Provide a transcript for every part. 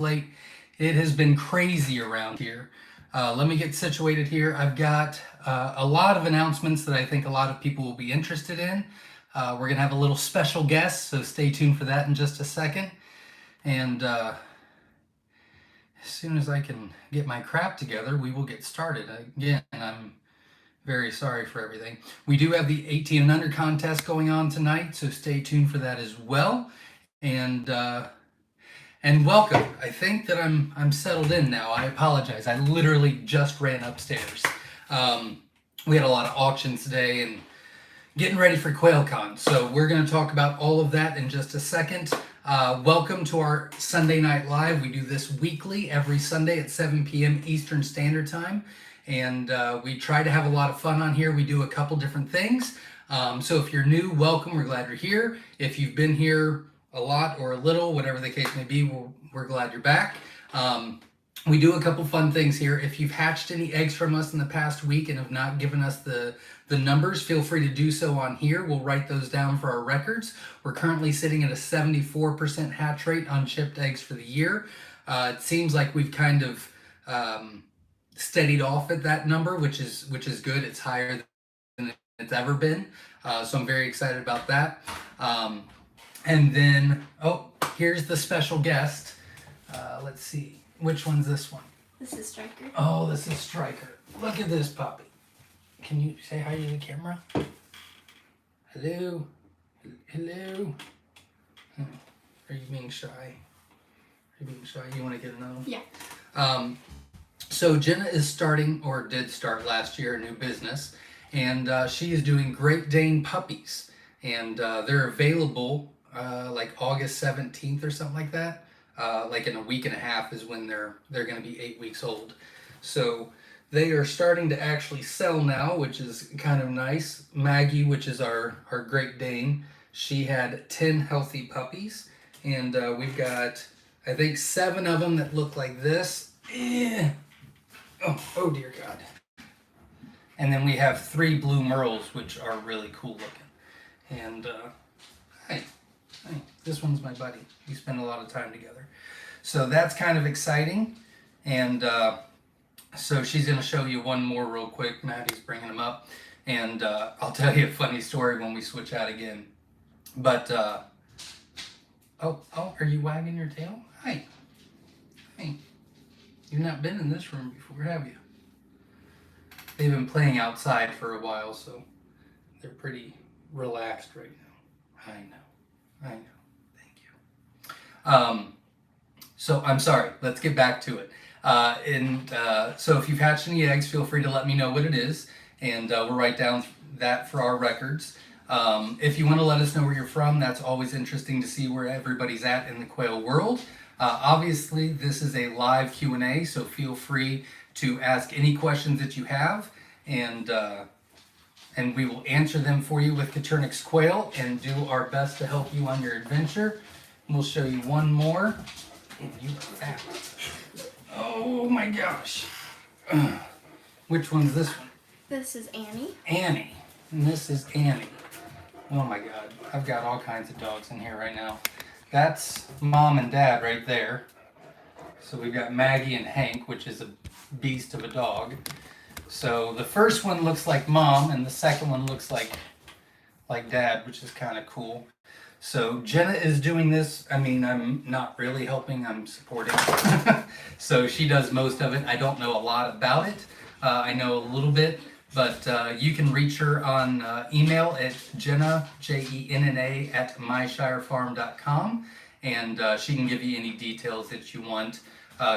late. It has been crazy around here. Let me get situated here. I've got a lot of announcements that I think a lot of people will be interested in. We're going to have a little special guest, so stay tuned for that in just a second. And as soon as I can get my crap together, we will get started. Again, I'm very sorry for everything. We do have the 18 and under contest going on tonight, so stay tuned for that as well. And welcome. I think that I'm settled in now. I apologize. I literally just ran upstairs. We had a lot of auctions today and getting ready for Quail Con. So we're going to talk about all of that in just a second. Welcome to our Sunday Night Live. We do this weekly, every Sunday at 7 p.m. Eastern Standard Time. And we try to have a lot of fun on here. We do a couple different things. So if you're new, welcome. We're glad you're here. If you've been here a lot or a little, whatever the case may be, we're glad you're back. We do a couple fun things here. If you've hatched any eggs from us in the past week and have not given us the numbers, feel free to do so on here. We'll write those down for our records. We're currently sitting at a 74% hatch rate on chipped eggs for the year. It seems like we've kind of steadied off at that number, which is good. It's higher than it's ever been. So I'm very excited about that. And then, here's the special guest. Let's see. Which one's this one? This is Striker. Oh, this is Striker. Look at this puppy. Can you say hi to the camera? Hello? Hello? Are you being shy? Are you being shy? You want to get another one? Yeah. So Jenna is starting, or did start last year, a new business. And she is doing Great Dane puppies. And they're available like August 17th or something like that. Like in a week and a half is when they're going to be 8 weeks old. So they are starting to actually sell now, which is kind of nice. Maggie, which is our Great Dane, she had 10 healthy puppies. And we've got, I think, 7 of them that look like this. Oh dear God. And then we have 3 blue merles, which are really cool looking. And hi. This one's my buddy. We spend a lot of time together. So that's kind of exciting. And so she's going to show you one more real quick. Maddie's bringing them up. And I'll tell you a funny story when we switch out again. But, oh, are you wagging your tail? Hi. Hey. You've not been in this room before, have you? They've been playing outside for a while, so they're pretty relaxed right now. I know. Thank you. So I'm sorry. Let's get back to it. So if you've hatched any eggs, feel free to let me know what it is, and we'll write down that for our records. If you want to let us know where you're from, that's always interesting to see where everybody's at in the quail world. Obviously, this is a live Q&A, so feel free to ask any questions that you have, and we will answer them for you with Coturnix Quail and do our best to help you on your adventure. We'll show you one more. You are fat. Oh my gosh. Which one's this one? This is Annie. Annie. And this is Annie. Oh my God. I've got all kinds of dogs in here right now. That's Mom and Dad right there. So we've got Maggie and Hank, which is a beast of a dog. So the first one looks like Mom, and the second one looks like Dad, which is kind of cool. So Jenna is doing this. I mean, I'm not really helping, I'm supporting. So she does most of it. I don't know a lot about it. I know a little bit, but you can reach her on email at Jenna, Jenna, at myshirefarm.com, and she can give you any details that you want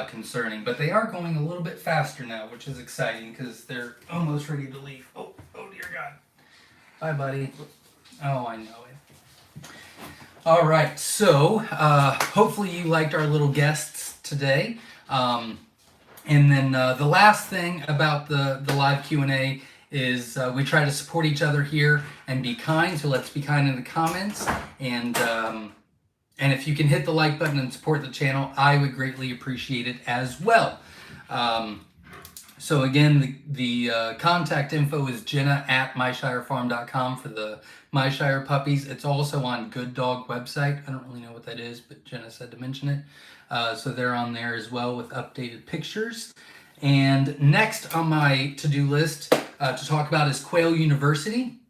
concerning. But they are going a little bit faster now, which is exciting because they're almost ready to leave. Oh dear God. Bye, buddy. Oh, I know it. All right, so hopefully you liked our little guests today. And then the last thing about the live Q&A is we try to support each other here and be kind, so let's be kind in the comments. And if you can hit the like button and support the channel, I would greatly appreciate it as well. So again, the contact info is Jenna at myshirefarm.com for the Myshire puppies. It's also on Good Dog website. I don't really know what that is, but Jenna said to mention it. So they're on there as well with updated pictures. And next on my to-do list to talk about is Quail University.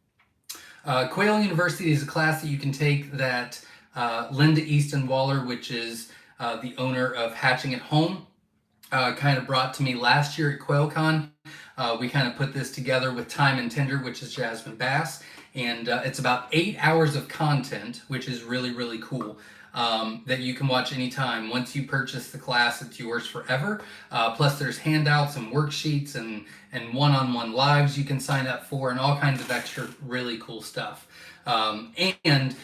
Quail University is a class that you can take that Linda Easton Waller, which is the owner of Hatching at Home, kind of brought to me last year at Quail Con. We kind of put this together with Time and Tender, which is Jasmine Bass, and it's about 8 hours of content, which is really, really cool, that you can watch anytime. Once you purchase the class, it's yours forever. Plus there's handouts and worksheets and one-on-one lives you can sign up for, and all kinds of extra really cool stuff. And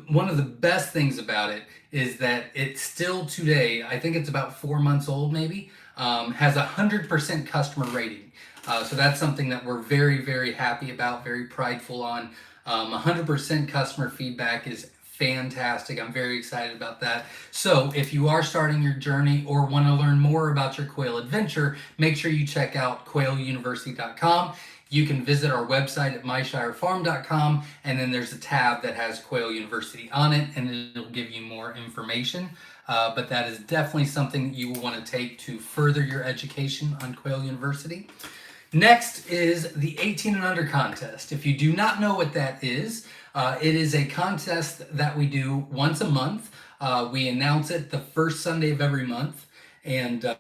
one of the best things about it is that it's still today, I think it's about 4 months old maybe, has 100% customer rating. So that's something that we're very, very happy about, very prideful on. 100% customer feedback is fantastic. I'm very excited about that. So if you are starting your journey or want to learn more about your quail adventure, make sure you check out quailuniversity.com. You can visit our website at myshirefarm.com, and then there's a tab that has Quail University on it, and it'll give you more information. But that is definitely something that you will want to take to further your education on Quail University. Next is the 18 and under contest. If you do not know what that is, it is a contest that we do once a month. We announce it the first Sunday of every month, and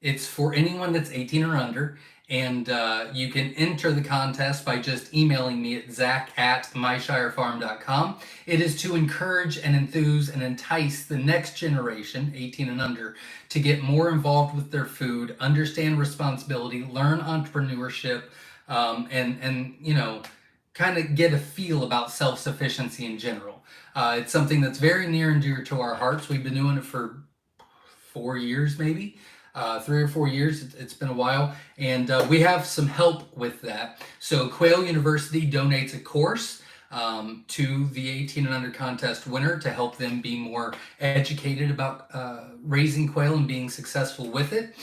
it's for anyone that's 18 or under, and you can enter the contest by just emailing me at zach@myshirefarm.com. It is to encourage and enthuse and entice the next generation, 18 and under, to get more involved with their food, understand responsibility, learn entrepreneurship, and you know, kind of get a feel about self-sufficiency in general. It's something that's very near and dear to our hearts. We've been doing it for 4 years maybe. 3 or 4 years, it's been a while, and we have some help with that. So Quail University donates a course to the 18 and under contest winner to help them be more educated about raising quail and being successful with it.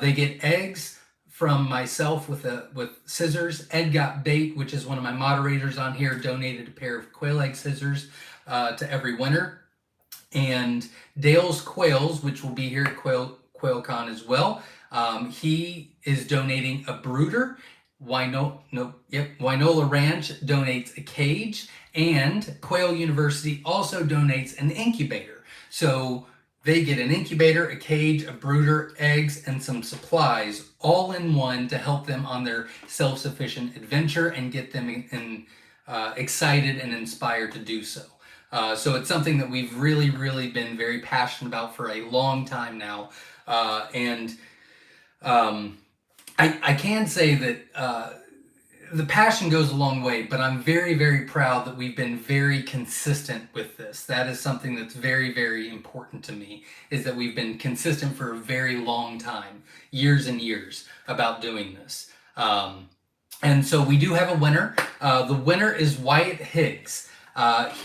They get eggs from myself with scissors. Ed Got Bait, which is one of my moderators on here, donated a pair of quail egg scissors to every winner. And Dale's Quails, which will be here at Quail Con as well. He is donating a brooder. Wynola Ranch donates a cage, and Quail University also donates an incubator. So they get an incubator, a cage, a brooder, eggs, and some supplies all in one to help them on their self-sufficient adventure and get them excited and inspired to do so. So it's something that we've really, really been very passionate about for a long time now. I can say that the passion goes a long way, but I'm very, very proud that we've been very consistent with this. That is something that's very, very important to me, is that we've been consistent for a very long time, years and years, about doing this. And so we do have a winner. The winner is Wyatt Higgs. Let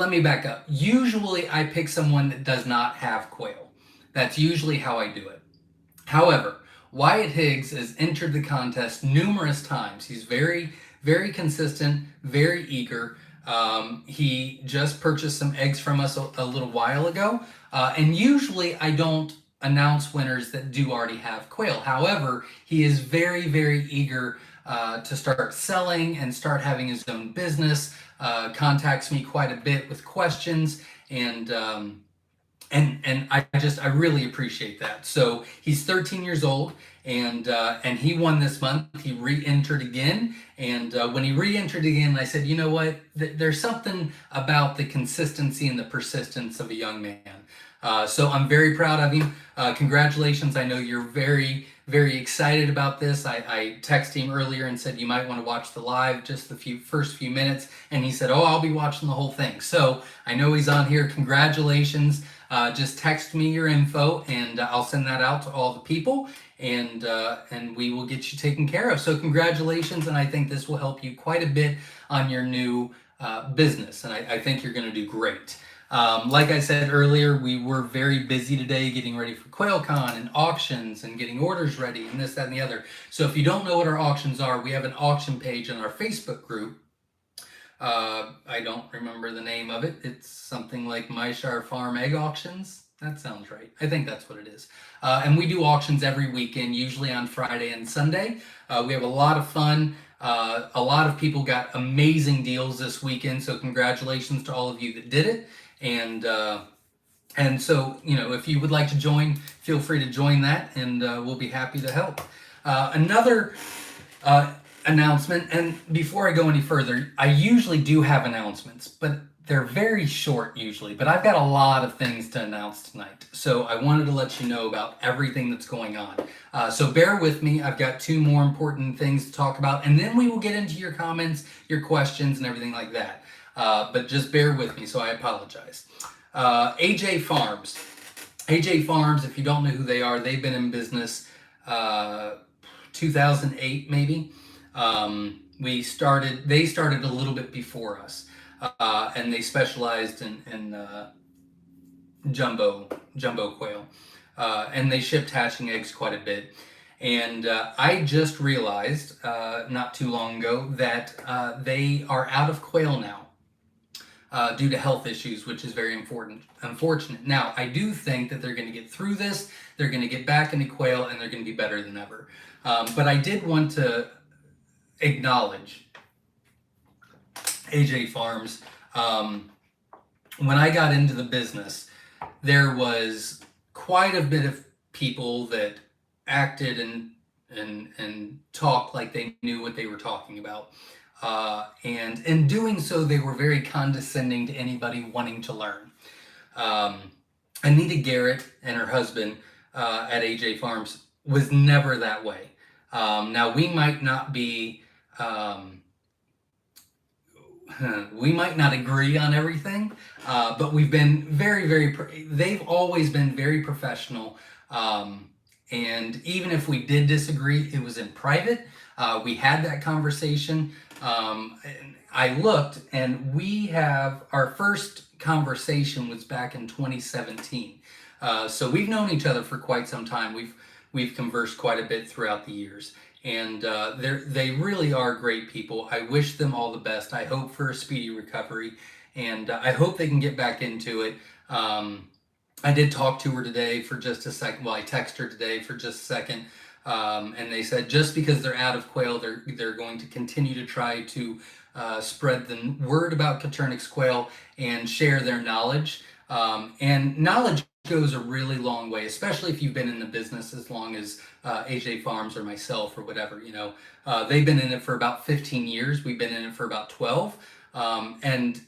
me back up. Usually I pick someone that does not have quail. That's usually how I do it. However, Wyatt Higgs has entered the contest numerous times. He's very, very consistent, very eager. He just purchased some eggs from us a little while ago. And usually I don't announce winners that do already have quail. However, he is very, very eager to start selling and start having his own business. Contacts me quite a bit with questions, and I really appreciate that. So he's 13 years old, and he won this month. He re-entered again, and when he re-entered again, I said, you know what? There's something about the consistency and the persistence of a young man. So I'm very proud of him. Congratulations. I know you're very, very excited about this. I texted him earlier and said you might want to watch the live, just the first few minutes, and he said, oh, I'll be watching the whole thing. So I know he's on here. Congratulations. Just text me your info, and I'll send that out to all the people, and we will get you taken care of. So congratulations, and I think this will help you quite a bit on your new business, and I think you're going to do great. Like I said earlier, we were very busy today getting ready for Quail Con and auctions and getting orders ready and this, that, and the other. So if you don't know what our auctions are, we have an auction page on our Facebook group. I don't remember the name of it. It's something like Myshire Farm Egg Auctions. That sounds right. I think that's what it is. And we do auctions every weekend, usually on Friday and Sunday. We have a lot of fun. A lot of people got amazing deals this weekend, so congratulations to all of you that did it. And so, if you would like to join, feel free to join that, and we'll be happy to help. Another announcement, and before I go any further, I usually do have announcements, but they're very short usually, but I've got a lot of things to announce tonight. So I wanted to let you know about everything that's going on. So bear with me. I've got 2 more important things to talk about, and then we will get into your comments, your questions, and everything like that. But just bear with me, so I apologize. AJ Farms. AJ Farms, if you don't know who they are, they've been in business 2008 maybe. They started a little bit before us, and they specialized in jumbo quail, and they shipped hatching eggs quite a bit. And I just realized not too long ago that they are out of quail now due to health issues, which is very unfortunate. Now, I do think that they're going to get through this, they're going to get back into quail, and they're going to be better than ever. But I did want to acknowledge AJ Farms. When I got into the business, there was quite a bit of people that acted and talked like they knew what they were talking about. And in doing so, they were very condescending to anybody wanting to learn. Anita Garrett and her husband at AJ Farms was never that way. Now, we might not be, we might not agree on everything, but we've been they've always been very professional. And even if we did disagree, it was in private. We had that conversation. I looked, and we have our first conversation was back in 2017. So we've known each other for quite some time. We've conversed quite a bit throughout the years, and they really are great people. I wish them all the best. I hope for a speedy recovery, and I hope they can get back into it. I did talk to her today for just a second. Well, I texted her today for just a second. And they said just because they're out of quail, they're going to continue to try to spread the word about Coturnix quail and share their knowledge. And knowledge goes a really long way, especially if you've been in the business as long as AJ Farms or myself or whatever. They've been in it for about 15 years. We've been in it for about 12. And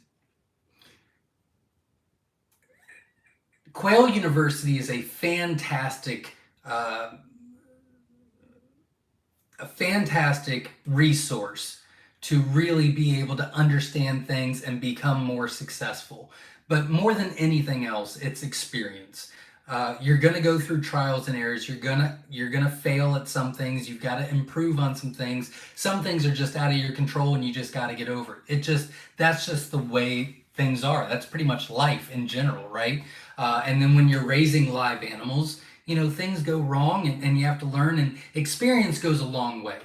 Quail University is a fantastic resource to really be able to understand things and become more successful. But more than anything else, it's experience. You're going to go through trials and errors. You're gonna fail at some things. You've got to improve on some things. Some things are just out of your control, and you just got to get over it. That's just the way things are. That's pretty much life in general, right? And then when you're raising live animals, things go wrong, and you have to learn, and experience goes a long way.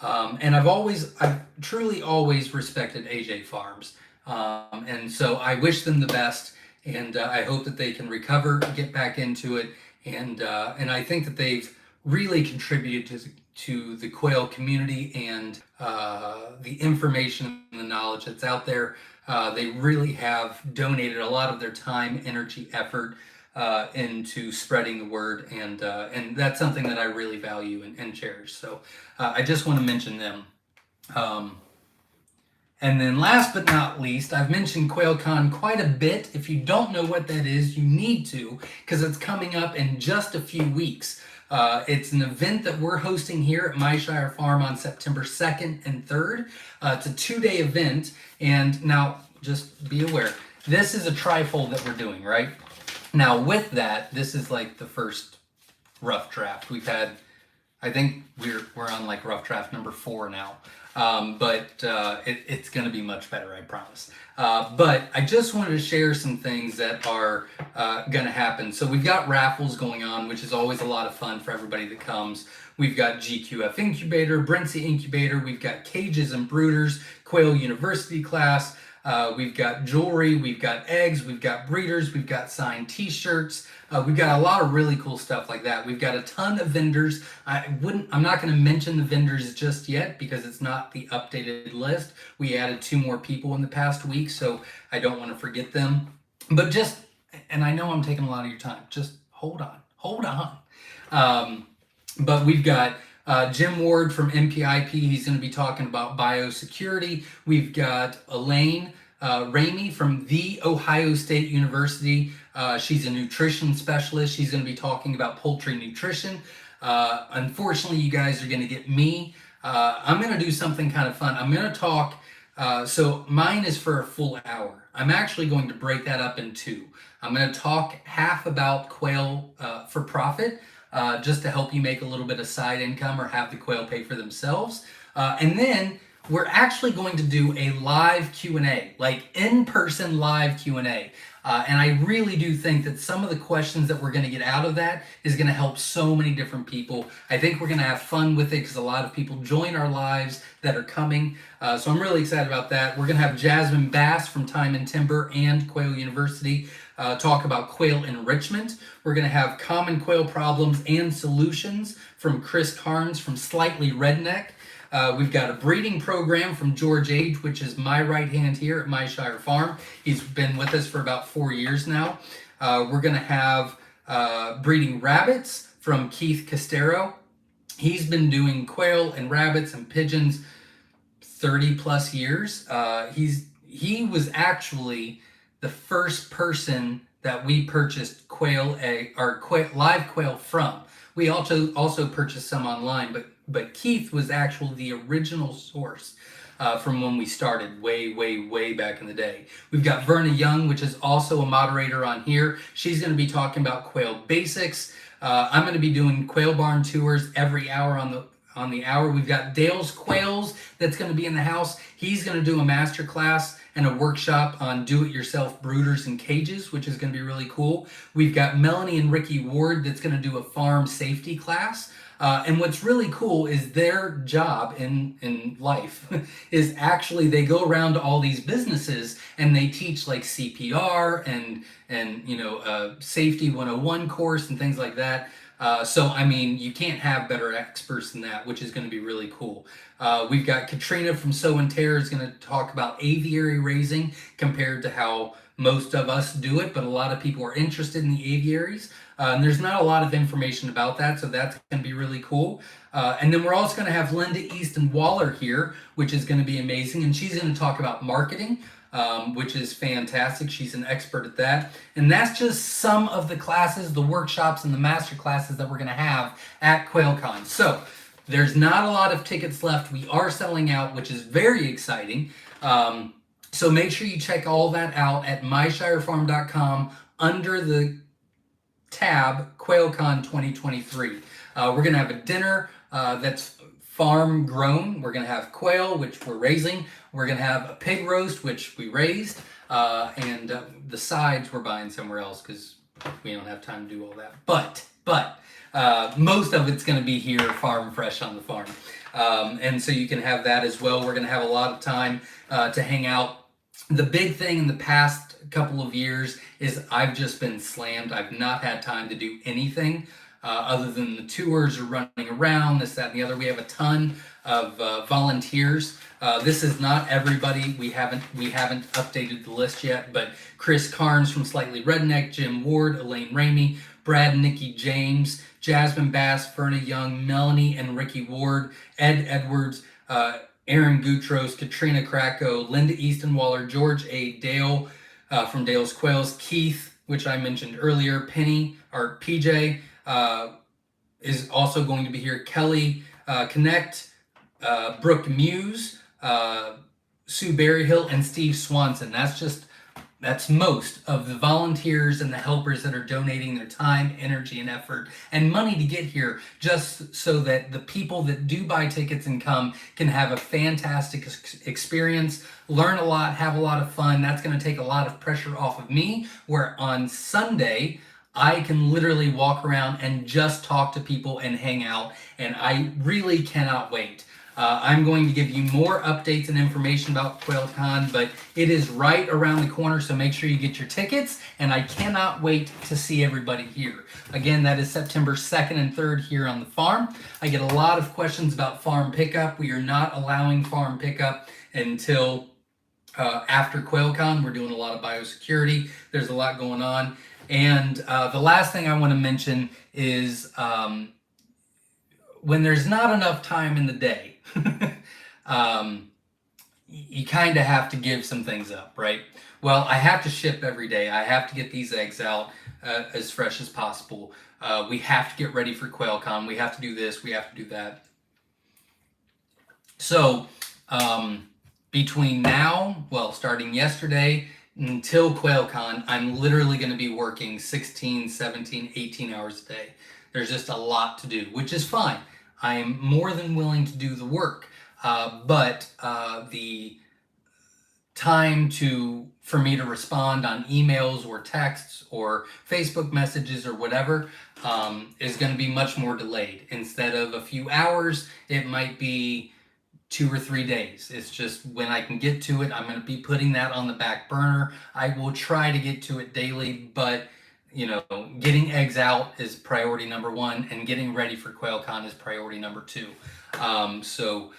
And I've truly always respected AJ Farms. And so I wish them the best, and I hope that they can recover, get back into it, and I think that they've really contributed to the quail community and the information and the knowledge that's out there. They really have donated a lot of their time, energy, effort into spreading the word, and that's something that I really value and cherish. So I just want to mention them. And then last but not least, I've mentioned Quail Con quite a bit. If you don't know what that is, you need to, because it's coming up in just a few weeks. It's an event that we're hosting here at Myshire Farm on September 2nd and 3rd. It's a 2-day event, and now just be aware, this is a trifold that we're doing, right? Now with that, this is like the first rough draft. We've had I think we're on like rough draft number 4 now. But it's going to be much better, I promise. But I just wanted to share some things that are going to happen. So we've got raffles going on, which is always a lot of fun for everybody that comes. We've got GQF Incubator, Brincy Incubator. We've got Cages and Brooders, Quail University class. We've got jewelry, we've got eggs, we've got breeders, we've got signed t-shirts. We've got a lot of really cool stuff like that. We've got a ton of vendors. I'm not going to mention the vendors just yet because it's not the updated list. We added 2 more people in the past week, so I don't want to forget them. But and I know I'm taking a lot of your time, just hold on. But we've got Jim Ward from MPIP. He's going to be talking about biosecurity. We've got Elaine Ramey from The Ohio State University. She's a nutrition specialist. She's going to be talking about poultry nutrition. Unfortunately, you guys are going to get me. I'm going to do something kind of fun. I'm going to talk. So mine is for a full hour. I'm actually going to break that up in 2. I'm going to talk half about quail for profit, just to help you make a little bit of side income or have the quail pay for themselves. And then we're actually going to do a live Q&A, like in-person live Q&A. And I really do think that some of the questions that we're going to get out of that is going to help so many different people. I think we're going to have fun with it because a lot of people join our lives that are coming. So I'm really excited about that. We're going to have Jasmine Bass from Time and Timber and Quail University talk about quail enrichment. We're going to have common quail problems and solutions from Chris Carnes from Slightly Redneck. We've got a breeding program from George Age, which is my right hand here at Myshire Farm. He's been with us for about 4 years now. We're going to have breeding rabbits from Keith Castero. He's been doing quail and rabbits and pigeons 30 plus years. He was actually the first person that we purchased live quail from. We also purchased some online, but Keith was actually the original source from when we started way back in the day. We've got Verna Young, which is also a moderator on here. She's going to be talking about quail basics. I'm going to be doing quail barn tours every hour on the hour. We've got Dale's Quails that's going to be in the house. He's going to do a master class and a workshop on do-it-yourself brooders and cages, which is going to be really cool. We've got Melanie and Ricky Ward that's going to do a farm safety class. And what's really cool is their job in life is actually they go around to all these businesses and they teach like CPR and safety 101 course and things like that. So, I mean, you can't have better experts than that, which is going to be really cool. We've got Katrina from Sow and Tear is going to talk about aviary raising compared to how most of us do it, but a lot of people are interested in the aviaries. And there's not a lot of information about that, so that's going to be really cool. And then we're also going to have Linda Easton Waller here, which is going to be amazing, and she's going to talk about marketing. Which is fantastic. She's an expert at that. And that's just some of the classes, the workshops, and the master classes that we're going to have at Quail Con. So there's not a lot of tickets left. We are selling out, which is very exciting. So make sure you check all that out at myshirefarm.com under the tab Quail Con 2023. We're going to have a dinner that's farm grown. We're going to have quail, which we're raising. We're going to have a pig roast, which we raised. And the sides we're buying somewhere else because we don't have time to do all that. But most of it's going to be here, farm fresh on the farm. And so you can have that as well. We're going to have a lot of time to hang out. The big thing in the past couple of years is I've just been slammed. I've not had time to do anything. Other than the tours or running around, this, that, and the other. We have a ton of volunteers. This is not everybody. We haven't updated the list yet, but Chris Carnes from Slightly Redneck, Jim Ward, Elaine Ramey, Brad and Nikki James, Jasmine Bass, Verna Young, Melanie and Ricky Ward, Ed Edwards, Aaron Gutros, Katrina Kracko, Linda Easton Waller, George A. Dale from Dale's Quails, Keith, which I mentioned earlier, PJ, is also going to be here. Kelly Connect, Brooke Muse, Sue Berryhill, and Steve Swanson. That's just That's most of the volunteers and the helpers that are donating their time, energy, and effort and money to get here, just so that the people that do buy tickets and come can have a fantastic experience, learn a lot, have a lot of fun. That's going to take a lot of pressure off of me, where on Sunday, I can literally walk around and just talk to people and hang out, and I really cannot wait. I'm going to give you more updates and information about Quail Con, but it is right around the corner, so make sure you get your tickets, and I cannot wait to see everybody here. Again, that is September 2nd and 3rd here on the farm. I get a lot of questions about farm pickup. We are not allowing farm pickup until after Quail Con. We're doing a lot of biosecurity. There's a lot going on. And the last thing I want to mention is when there's not enough time in the day, you kind of have to give some things up, right? Well, I have to ship every day. I have to get these eggs out as fresh as possible. We have to get ready for Quail Con. We have to do this. We have to do that. So between now, well, starting yesterday until Quail Con, I'm literally going to be working 16, 17, 18 hours a day. There's just a lot to do, which is fine. I am more than willing to do the work, but the time for me to respond on emails or texts or Facebook messages or whatever is going to be much more delayed. Instead of a few hours, it might be 2 or 3 days. It's just when I can get to it, I'm going to be putting that on the back burner. I will try to get to it daily, but you know, getting eggs out is priority number 1, and getting ready for Quail Con is priority number 2. So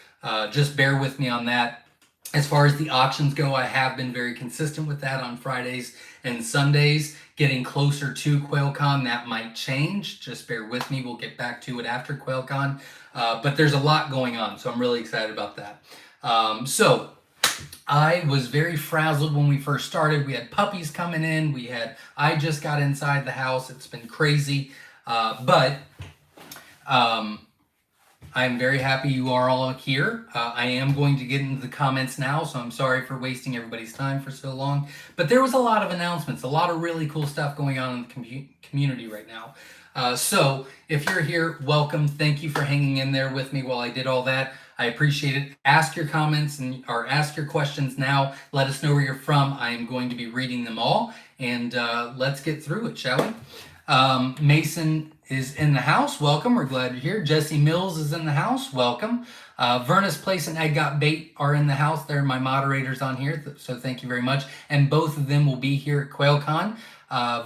just bear with me on that. As far as the auctions go, I have been very consistent with that on Fridays and Sundays. Getting closer to Quail Con, that might change. Just bear with me. We'll get back to it after Quail Con. But there's a lot going on, so I'm really excited about that. So I was very frazzled when we first started. We had puppies coming in. I just got inside the house. It's been crazy. But I'm very happy you are all here. I am going to get into the comments now, so I'm sorry for wasting everybody's time for so long. But there was a lot of announcements, a lot of really cool stuff going on in the community right now. So if you're here, welcome. Thank you for hanging in there with me while I did all that. I appreciate it. Ask your comments or ask your questions now. Let us know where you're from. I am going to be reading them all, and let's get through it, shall we? Mason is in the house. Welcome. We're glad you're here. Jesse Mills is in the house. Welcome. Vernus Place and Egg Got Bait are in the house. They're my moderators on here, so thank you very much. And both of them will be here at Quail Con.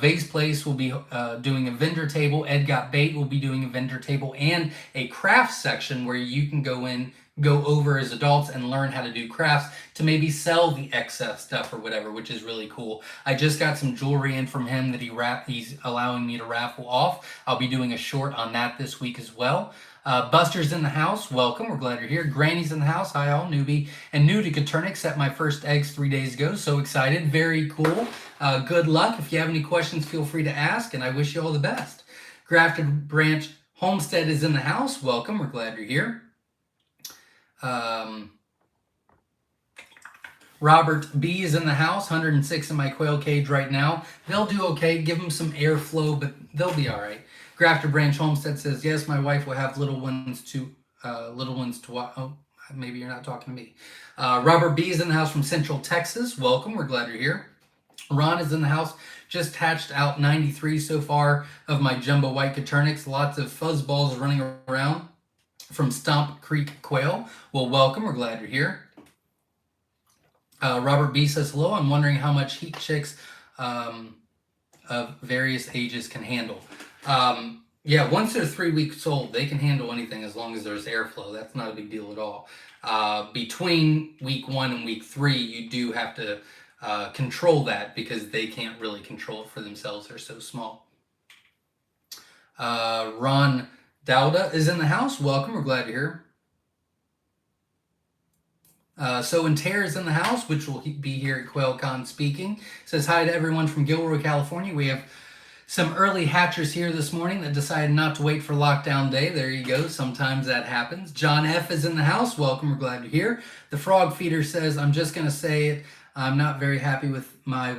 Vase Place will be doing a vendor table. Ed Got Bait will be doing a vendor table and a crafts section where you can go over as adults and learn how to do crafts to maybe sell the excess stuff or whatever, which is really cool. I just got some jewelry in from him that he's allowing me to raffle off. I'll be doing a short on that this week as well. Buster's in the house. Welcome. We're glad you're here. Granny's in the house. Hi, all. Newbie. And new to Coturnic. Set my first eggs 3 days ago. So excited. Very cool. Good luck. If you have any questions, feel free to ask. And I wish you all the best. Grafted Branch Homestead is in the house. Welcome. We're glad you're here. Robert B is in the house. 106 in my quail cage right now. They'll do okay. Give them some airflow, but they'll be all right. Grafted Branch Homestead says, yes, my wife will have little ones to watch. Oh, maybe you're not talking to me. Robert B is in the house from Central Texas. Welcome. We're glad you're here. Ron is in the house. Just hatched out 93 so far of my jumbo white Coturnics. Lots of fuzzballs running around from Stomp Creek Quail. Well, welcome. We're glad you're here. Robert B says, hello. I'm wondering how much heat chicks of various ages can handle. Yeah, once they're 3 weeks old, they can handle anything as long as there's airflow. That's not a big deal at all. Between week 1 and week 3, you do have to control that because they can't really control it for themselves. They're so small. Ron Dowda is in the house. Welcome. We're glad you're here. So and Tara is in the house, which will be here at Quail Con speaking. Says hi to everyone from Gilroy, California. We have some early hatchers here this morning that decided not to wait for lockdown day. There you go. Sometimes that happens. John F. is in the house. Welcome. We're glad you're here. The Frog Feeder says, I'm just going to say it. I'm not very happy with my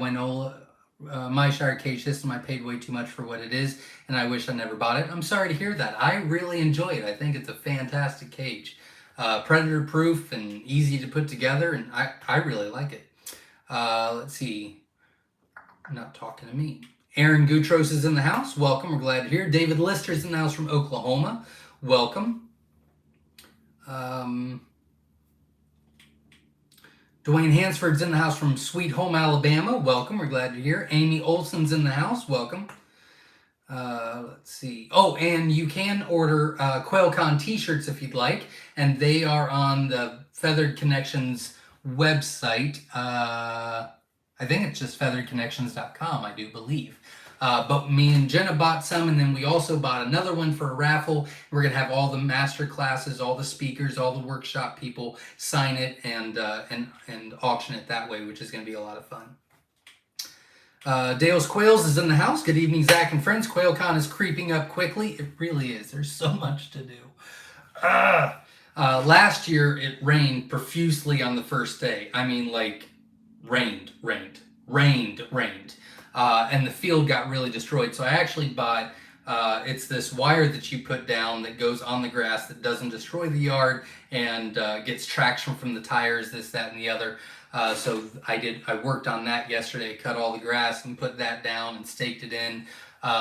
Myshire cage system. I paid way too much for what it is, and I wish I never bought it. I'm sorry to hear that. I really enjoy it. I think it's a fantastic cage. Predator proof and easy to put together, and I really like it. Let's see. Not talking to me. Aaron Gutros is in the house. Welcome. We're glad to hear. David Lister's in the house from Oklahoma. Welcome. Dwayne Hansford's in the house from Sweet Home, Alabama. Welcome. We're glad to hear. Amy Olson's in the house. Welcome. Let's see. Oh, and you can order Quail Con t-shirts if you'd like, and they are on the Feathered Connections website. I think it's just featheredconnections.com, I do believe. But me and Jenna bought some, and then we also bought another one for a raffle. We're going to have all the master classes, all the speakers, all the workshop people sign it and auction it that way, which is going to be a lot of fun. Dale's Quails is in the house. Good evening, Zach and friends. Quail Con is creeping up quickly. It really is. There's so much to do. Last year, it rained profusely on the first day. I mean, like, rained. And the field got really destroyed. So I actually bought, it's this wire that you put down that goes on the grass that doesn't destroy the yard and gets traction from the tires, this, that, and the other. So I worked on that yesterday, cut all the grass and put that down and staked it in.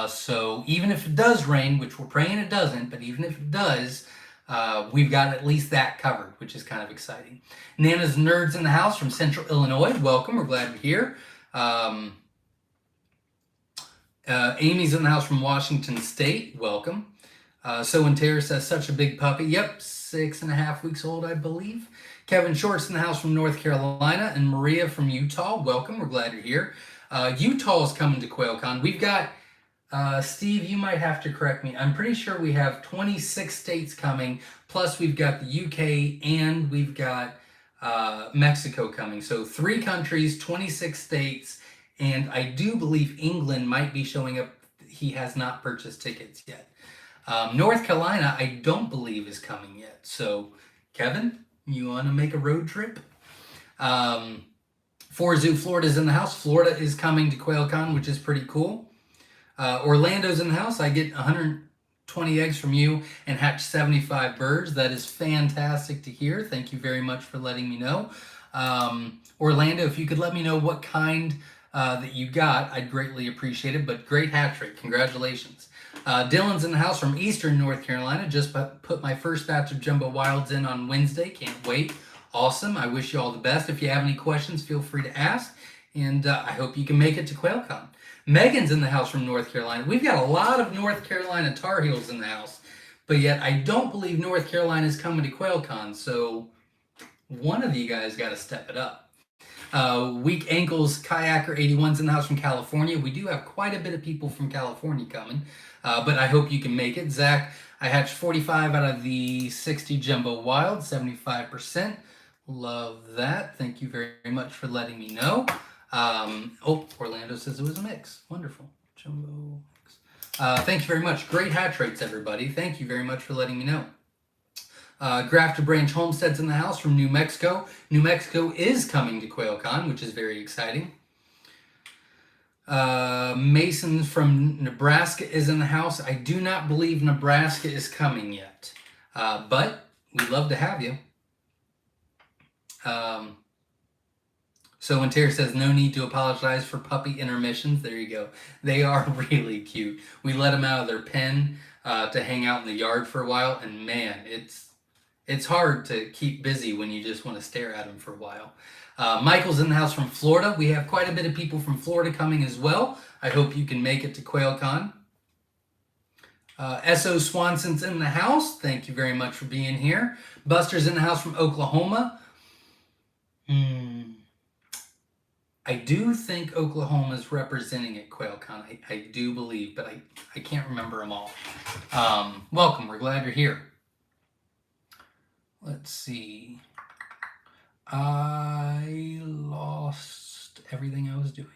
So even if it does rain, which we're praying it doesn't, but even if it does, we've got at least that covered, which is kind of exciting. Nana's Nerds in the house from Central Illinois. Welcome. We're glad you're here. Amy's in the house from Washington State. Welcome. So and Tara says, such a big puppy. Yep, 6.5 weeks old, I believe. Kevin Short's in the house from North Carolina, and Maria from Utah. Welcome. We're glad you're here. Utah is coming to Quail Con. We've got, Steve, you might have to correct me. I'm pretty sure we have 26 states coming, plus we've got the UK and we've got Mexico coming. So 3 countries, 26 states, and I do believe England might be showing up. He has not purchased tickets yet. North Carolina, I don't believe is coming yet. So, Kevin, you want to make a road trip? Forzoo Florida's in the house. Florida is coming to Quail Con, which is pretty cool. Orlando's in the house. I get 120 eggs from you and hatch 75 birds. That is fantastic to hear. Thank you very much for letting me know. Orlando, if you could let me know what kind that you got, I'd greatly appreciate it, but great hatch rate. Congratulations. Dylan's in the house from Eastern North Carolina. Just put my first batch of Jumbo Wilds in on Wednesday. Can't wait. Awesome. I wish you all the best. If you have any questions, feel free to ask, and I hope you can make it to Quail Con. Megan's in the house from North Carolina. We've got a lot of North Carolina Tar Heels in the house, but yet I don't believe North Carolina is coming to Quail Con, so one of you guys got to step it up. Weak Ankles Kayaker 81's in the house from California. We do have quite a bit of people from California coming, but I hope you can make it. Zach, I hatched 45 out of the 60 Jumbo Wild, 75%. Love that. Thank you very much for letting me know. Orlando says it was a mix. Wonderful. Jumbo mix. Thank you very much. Great hatch rates, everybody. Thank you very much for letting me know. Grafter Branch Homestead's in the house from New Mexico. New Mexico is coming to Quail Con, which is very exciting. Mason from Nebraska is in the house. I do not believe Nebraska is coming yet, but we'd love to have you. So when Tara says no need to apologize for puppy intermissions, there you go. They are really cute. We let them out of their pen to hang out in the yard for a while, and man, it's hard to keep busy when you just want to stare at them for a while. Michael's in the house from Florida. We have quite a bit of people from Florida coming as well. I hope you can make it to Quail Con. S.O. Swanson's in the house. Thank you very much for being here. Buster's in the house from Oklahoma. I do think Oklahoma's representing at Quail Con. I do believe, but I can't remember them all. Welcome. We're glad you're here. Let's see. I lost everything I was doing.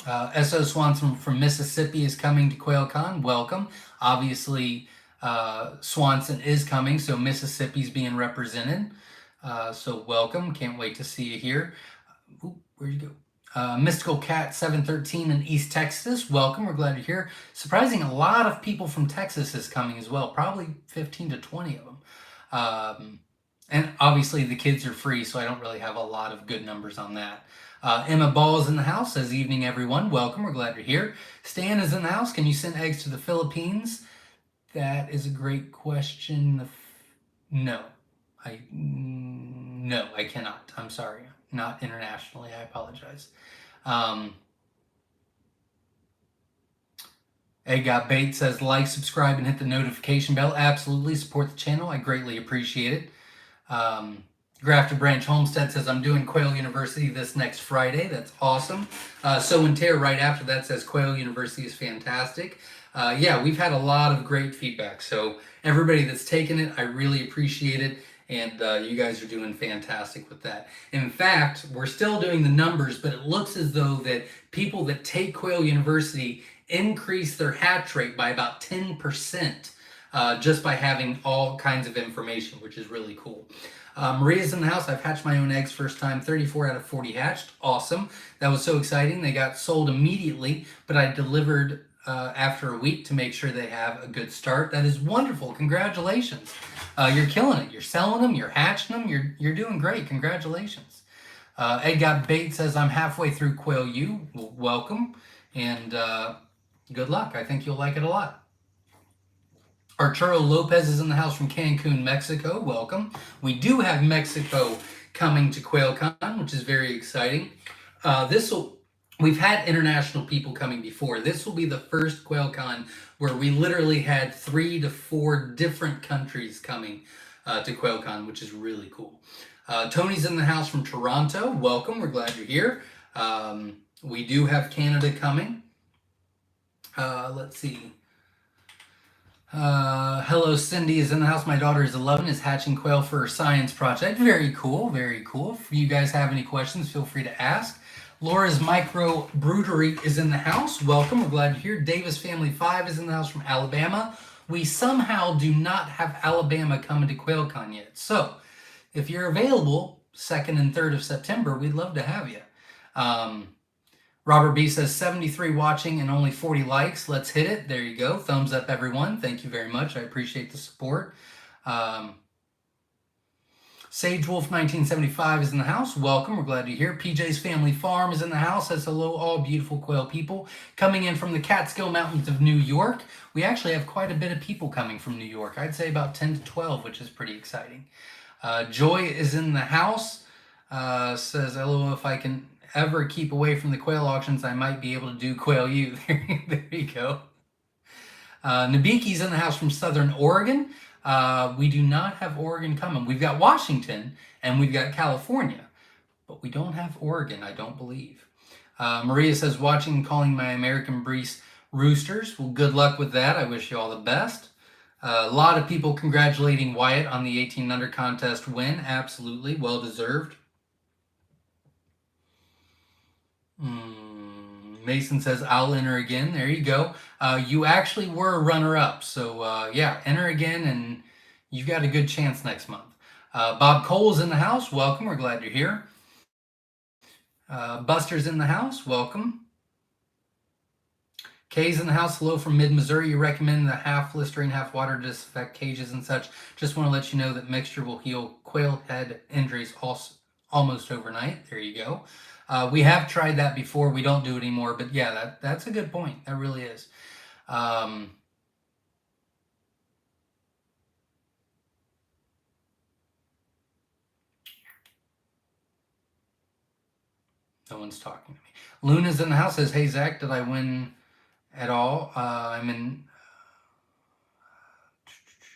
S.O. Swanson from Mississippi is coming to Quail Con. Welcome. Obviously, Swanson is coming, so Mississippi's being represented. So welcome. Can't wait to see you here. Ooh, where'd you go? Mystical Cat 713 in East Texas. Welcome. We're glad you're here. Surprising, a lot of people from Texas is coming as well. Probably 15 to 20 of them. And obviously the kids are free, so I don't really have a lot of good numbers on that. Emma Ball is in the house. Says, evening, everyone. Welcome. We're glad you're here. Stan is in the house. Can you send eggs to the Philippines? That is a great question. No, I cannot. I'm sorry. Not internationally. I apologize. Egg Got Bait says, like, subscribe, and hit the notification bell. Absolutely. Support the channel. I greatly appreciate it. Grafted Branch Homestead says, I'm doing Quail University this next Friday. That's awesome. So and Tear right after that says, Quail University is fantastic. Yeah, we've had a lot of great feedback. So everybody that's taken it, I really appreciate it. And you guys are doing fantastic with that. In fact, we're still doing the numbers, but it looks as though that people that take Quail University increase their hatch rate by about 10%. Just by having all kinds of information, which is really cool. Maria's in the house. I've hatched my own eggs first time. 34 out of 40 hatched. Awesome. That was so exciting. They got sold immediately, but I delivered after a week to make sure they have a good start. That is wonderful. Congratulations. You're killing it. You're selling them. You're hatching them. You're doing great. Congratulations. Egg Got Bait says, I'm halfway through Quail U. Well, welcome. And good luck. I think you'll like it a lot. Arturo Lopez is in the house from Cancun, Mexico. Welcome. We do have Mexico coming to Quail Con, which is very exciting. We've had international people coming before. This will be the first Quail Con where we literally had 3 to 4 different countries coming to Quail Con, which is really cool. Tony's in the house from Toronto. Welcome. We're glad you're here. We do have Canada coming. Let's see. Hello, Cindy is in the house. My daughter is 11, is hatching quail for her science project. Very cool, very cool. If you guys have any questions, feel free to ask. Laura's Micro Broodery is in the house. Welcome, we're glad you're here. Davis Family 5 is in the house from Alabama. We somehow do not have Alabama coming to Quail Con yet. So, if you're available 2nd and 3rd of September, we'd love to have you. Robert B says, 73 watching and only 40 likes. Let's hit it. There you go. Thumbs up, everyone. Thank you very much. I appreciate the support. Sage Wolf 1975 is in the house. Welcome. We're glad you're here. PJ's Family Farm is in the house. Says, hello, all beautiful quail people. Coming in from the Catskill Mountains of New York. We actually have quite a bit of people coming from New York. I'd say about 10 to 12, which is pretty exciting. Joy is in the house. Says, hello, if I can ever keep away from the quail auctions, I might be able to do Quail U. There you go. Nabiki's in the house from Southern Oregon. We do not have Oregon coming. We've got Washington and we've got California, but we don't have Oregon, I don't believe. Maria says, watching and calling my American Breeze roosters. Well, good luck with that. I wish you all the best. A lot of people congratulating Wyatt on the 18 under contest win. Absolutely, well deserved. Mason says, I'll enter again. There you go. You actually were a runner-up. So, yeah, enter again, and you've got a good chance next month. Bob Cole's in the house. Welcome. We're glad you're here. Buster's in the house. Welcome. Kay's in the house. Hello from mid-Missouri. You recommend the half Listerine, half water to disinfect cages and such. Just want to let you know that mixture will heal quail head injuries almost overnight. There you go. We have tried that before. We don't do it anymore, but yeah, that's a good point. That really is. No one's talking to me. Luna's in the house. Says, hey, Zach, did I win at all? I'm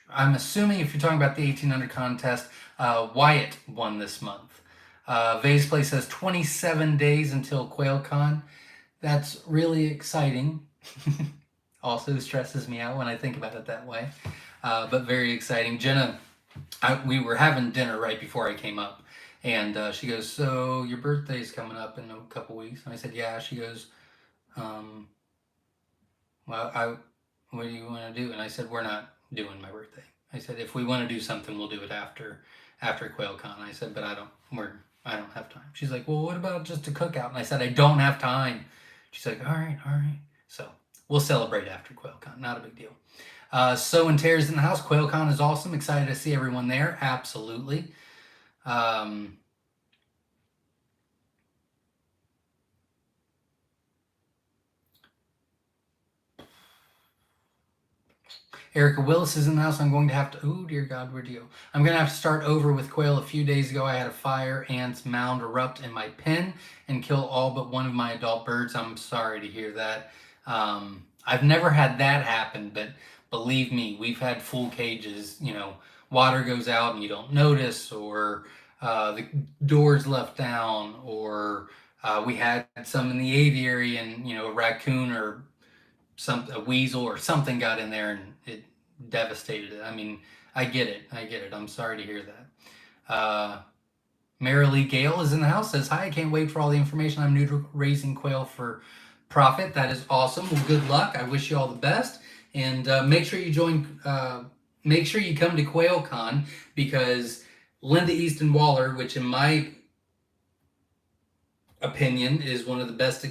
assuming if you're talking about the 1800 contest, Wyatt won this month. Vase Play says 27 days until Quail Con. That's really exciting. Also stresses me out when I think about it that way. But very exciting. Jenna, we were having dinner right before I came up. And she goes, so your birthday's coming up in a couple weeks. And I said, yeah. She goes, well, what do you want to do? And I said, we're not doing my birthday. I said, if we want to do something, we'll do it after Quail Con. I said, but I don't have time. She's like, well, what about just a cookout? And I said, I don't have time. She's like, all right. So we'll celebrate after Quail Con. Not a big deal. So and Tears in the house. Quail Con is awesome. Excited to see everyone there. Absolutely. Erica Willis is in the house. I'm going to have to, oh dear God, where'd you go? I'm going to have to start over with quail. A few days ago, I had a fire ants mound erupt in my pen and kill all but one of my adult birds. I'm sorry to hear that. I've never had that happen, but believe me, we've had full cages, water goes out and you don't notice, or the doors left down, or we had some in the aviary and, a raccoon or a weasel or something got in there and it devastated it. I mean, I get it. I'm sorry to hear that. Marilee Gale is in the house, says, hi, I can't wait for all the information. I'm new to raising quail for profit. That is awesome. Well, good luck. I wish you all the best. And make sure you come to Quail Con, because Linda Easton Waller, which in my opinion is one of the best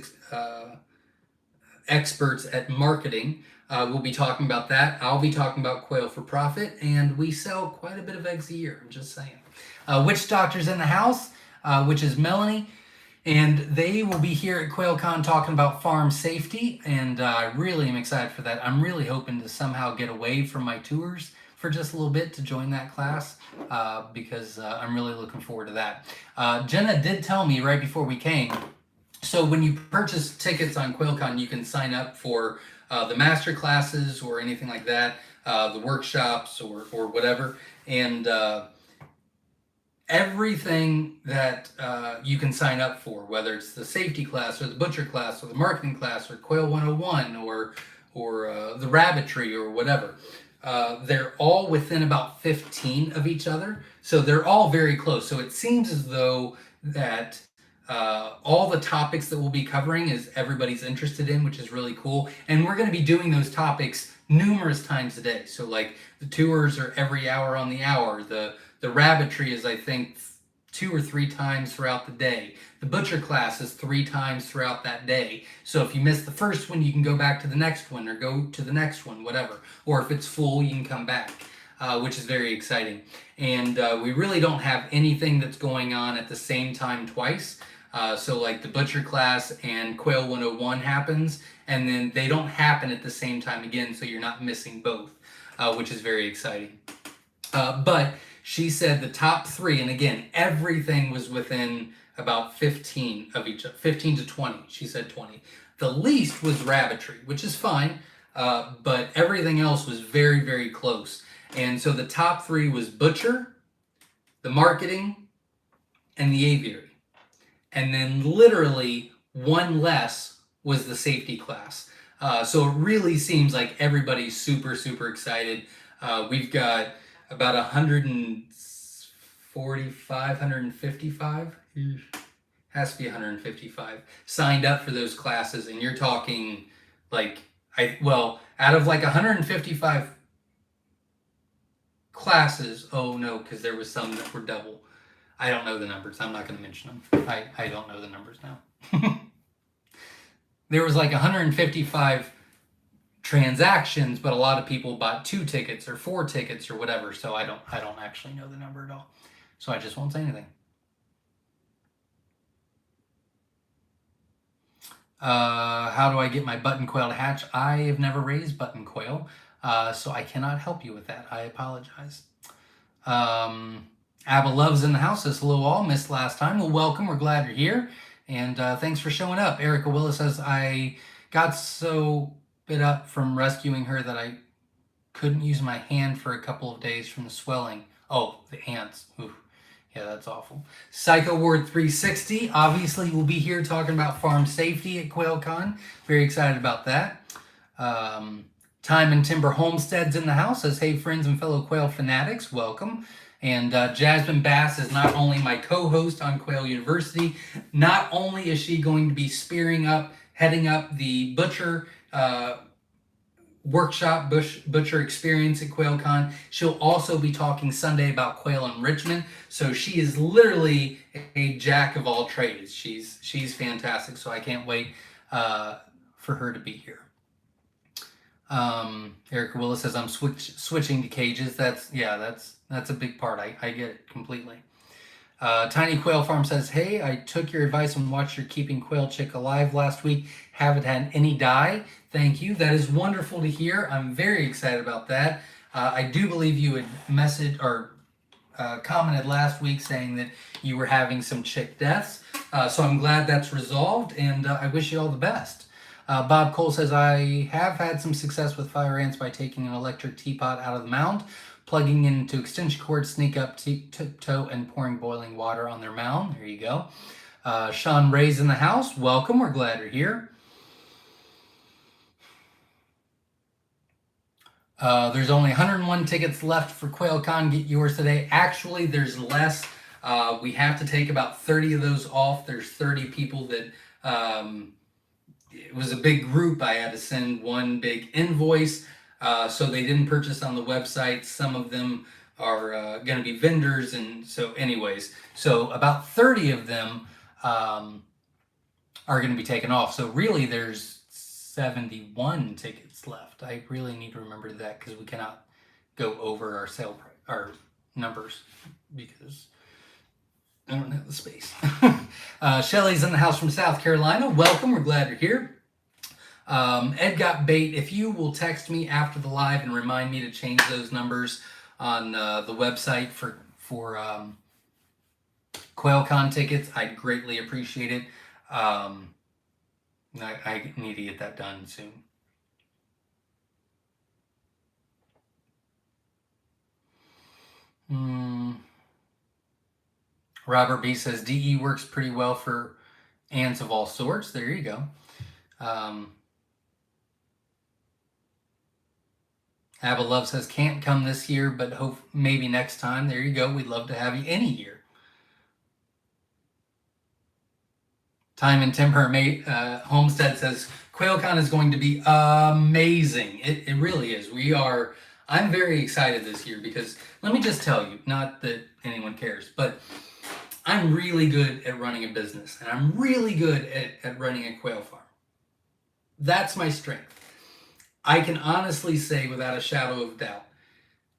experts at marketing, we'll be talking about that. I'll be talking about quail for profit, and we sell quite a bit of eggs a year. I'm just saying. Witch Doctor's in the house, which is Melanie, and they will be here at Quail Con talking about farm safety, and I really am excited for that. I'm really hoping to somehow get away from my tours for just a little bit to join that class, because I'm really looking forward to that. Jenna did tell me right before we came, so when you purchase tickets on QuailCon, you can sign up for the master classes or anything like that, the workshops or whatever, and everything that you can sign up for, whether it's the safety class or the butcher class or the marketing class or Quail 101 or the rabbitry or whatever, they're all within about 15 of each other, so they're all very close. So it seems as though that all the topics that we'll be covering is everybody's interested in, which is really cool. And we're going to be doing those topics numerous times a day. So like the tours are every hour on the hour. The rabbitry is, I think, 2 or 3 times throughout the day. The butcher class is 3 times throughout that day. So if you miss the first one, you can go back to the next one or go to the next one, whatever. Or if it's full, you can come back, which is very exciting. And we really don't have anything that's going on at the same time twice. So like the butcher class and Quail 101 happens, and then they don't happen at the same time again, so you're not missing both, which is very exciting. But she said the top 3, and again, everything was within about 15 of each, 15 to 20. She said 20. The least was rabbitry, which is fine, but everything else was very, very close. And so the top 3 was butcher, the marketing, and the aviary. And then literally one less was the safety class. So it really seems like everybody's super, super excited. We've got about 145, 155, has to be 155 signed up for those classes. And you're talking like, out of like 155 classes, oh no, because there was some that were double. I don't know the numbers. I'm not going to mention them. I don't know the numbers now. There was like 155 transactions, but a lot of people bought 2 tickets or 4 tickets or whatever. So I don't actually know the number at all. So I just won't say anything. How do I get my button quail to hatch? I have never raised button quail, so I cannot help you with that. I apologize. Abba Love's in the house, says hello all, missed last time. Well, welcome, we're glad you're here, and thanks for showing up. Erica Willis says, I got so bit up from rescuing her that I couldn't use my hand for a couple of days from the swelling. Oh, the ants. Ooh. Yeah, that's awful. Psycho Ward 360, obviously we'll be here talking about farm safety at QuailCon. Very excited about that. Time and Timber Homestead's in the house, says, hey friends and fellow quail fanatics, welcome. And Jasmine Bass is not only my co-host on Quail University, not only is she going to be heading up the butcher workshop butcher experience at Quail Con. She'll also be talking Sunday about quail enrichment. So she is literally a jack of all trades. She's fantastic. So I can't wait for her to be here. Erica Willis says I'm switching to cages. That's a big part. I get it completely. Tiny Quail Farm says, hey, I took your advice and watched your Keeping Quail Chick Alive last week. Haven't had any die. Thank you. That is wonderful to hear. I'm very excited about that. I do believe you had messaged or commented last week saying that you were having some chick deaths. So I'm glad that's resolved, and I wish you all the best. Bob Cole says, I have had some success with fire ants by taking an electric teapot out of the mound, plugging into extension cord, sneak up, tiptoe, and pouring boiling water on their mound. There you go. Sean Ray's in the house. Welcome. We're glad you're here. There's only 101 tickets left for Quail Con. Get yours today. Actually, there's less. We have to take about 30 of those off. There's 30 people that... it was a big group. I had to send one big invoice. So they didn't purchase on the website. Some of them are going to be vendors. And so anyways, so about 30 of them are going to be taken off. So really there's 71 tickets left. I really need to remember that because we cannot go over our sale price, our numbers, because I don't have the space. Shelly's in the house from South Carolina. Welcome. We're glad you're here. Ed got bait. If you will text me after the live and remind me to change those numbers on the website for Quail Con tickets, I'd greatly appreciate it. I need to get that done soon. Robert B says DE works pretty well for ants of all sorts. There you go. Abba Love says can't come this year, but hope maybe next time. There you go. We'd love to have you any year. Time and Timber Homestead says Quail Con is going to be amazing. It really is. I'm very excited this year because let me just tell you, not that anyone cares, but I'm really good at running a business and I'm really good at running a quail farm. That's my strength. I can honestly say without a shadow of doubt,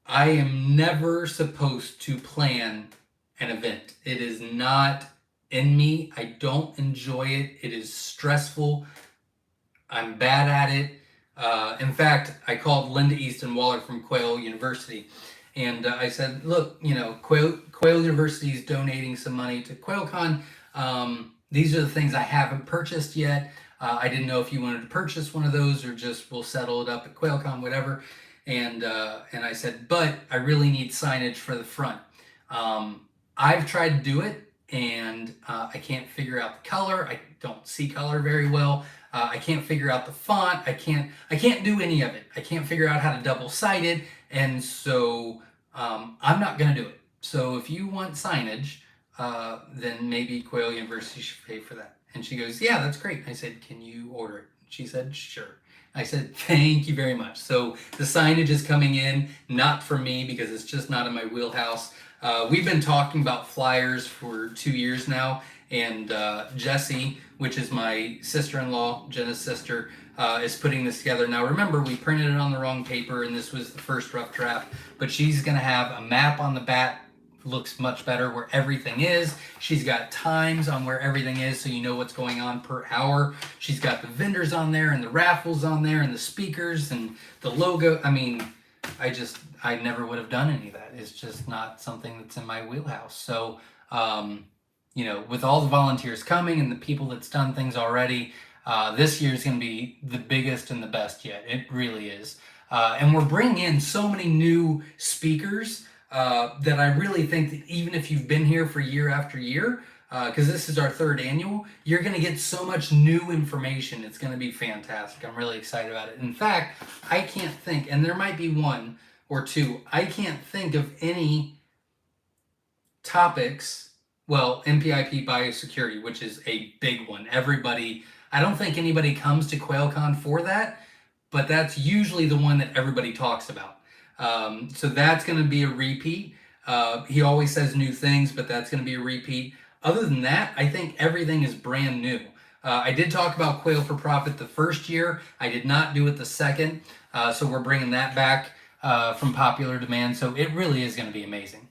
I am never supposed to plan an event. It is not in me. I don't enjoy it. It is stressful. I'm bad at it. In fact, I called Linda Easton Waller from Quail University and I said, look, Quail University is donating some money to Quail Con. These are the things I haven't purchased yet. I didn't know if you wanted to purchase one of those or just we'll settle it up at Quail Con, whatever. And I said, but I really need signage for the front. I've tried to do it and I can't figure out the color. I don't see color very well. I can't figure out the font. I can't do any of it. I can't figure out how to double side it. And so I'm not going to do it. So if you want signage, then maybe Quail University should pay for that. And she goes, yeah, that's great. I said, can you order it? She said, sure. I said, thank you very much. So the signage is coming in, not for me because it's just not in my wheelhouse. We've been talking about flyers for 2 years now. And Jessie, which is my sister-in-law, Jenna's sister, is putting this together. Now remember, we printed it on the wrong paper and this was the first rough draft. But she's going to have a map on the back. Looks much better where everything is. She's got times on where everything is so you know what's going on per hour. She's got the vendors on there and the raffles on there and the speakers and the logo. I mean, I never would have done any of that. It's just not something that's in my wheelhouse. So, with all the volunteers coming and the people that's done things already, this year is going to be the biggest and the best yet. It really is. And we're bringing in so many new speakers that I really think that even if you've been here for year after year, because this is our 3rd annual, you're going to get so much new information. It's going to be fantastic. I'm really excited about it. In fact, I can't think, and there might be one or two, I can't think of any topics. Well, MPIP biosecurity, which is a big one. I don't think anybody comes to QuailCon for that, but that's usually the one that everybody talks about. So that's going to be a repeat. He always says new things, but that's going to be a repeat. Other than that, I think everything is brand new. I did talk about Quail for Profit the first year. I did not do it the second. So we're bringing that back from popular demand. So it really is going to be amazing.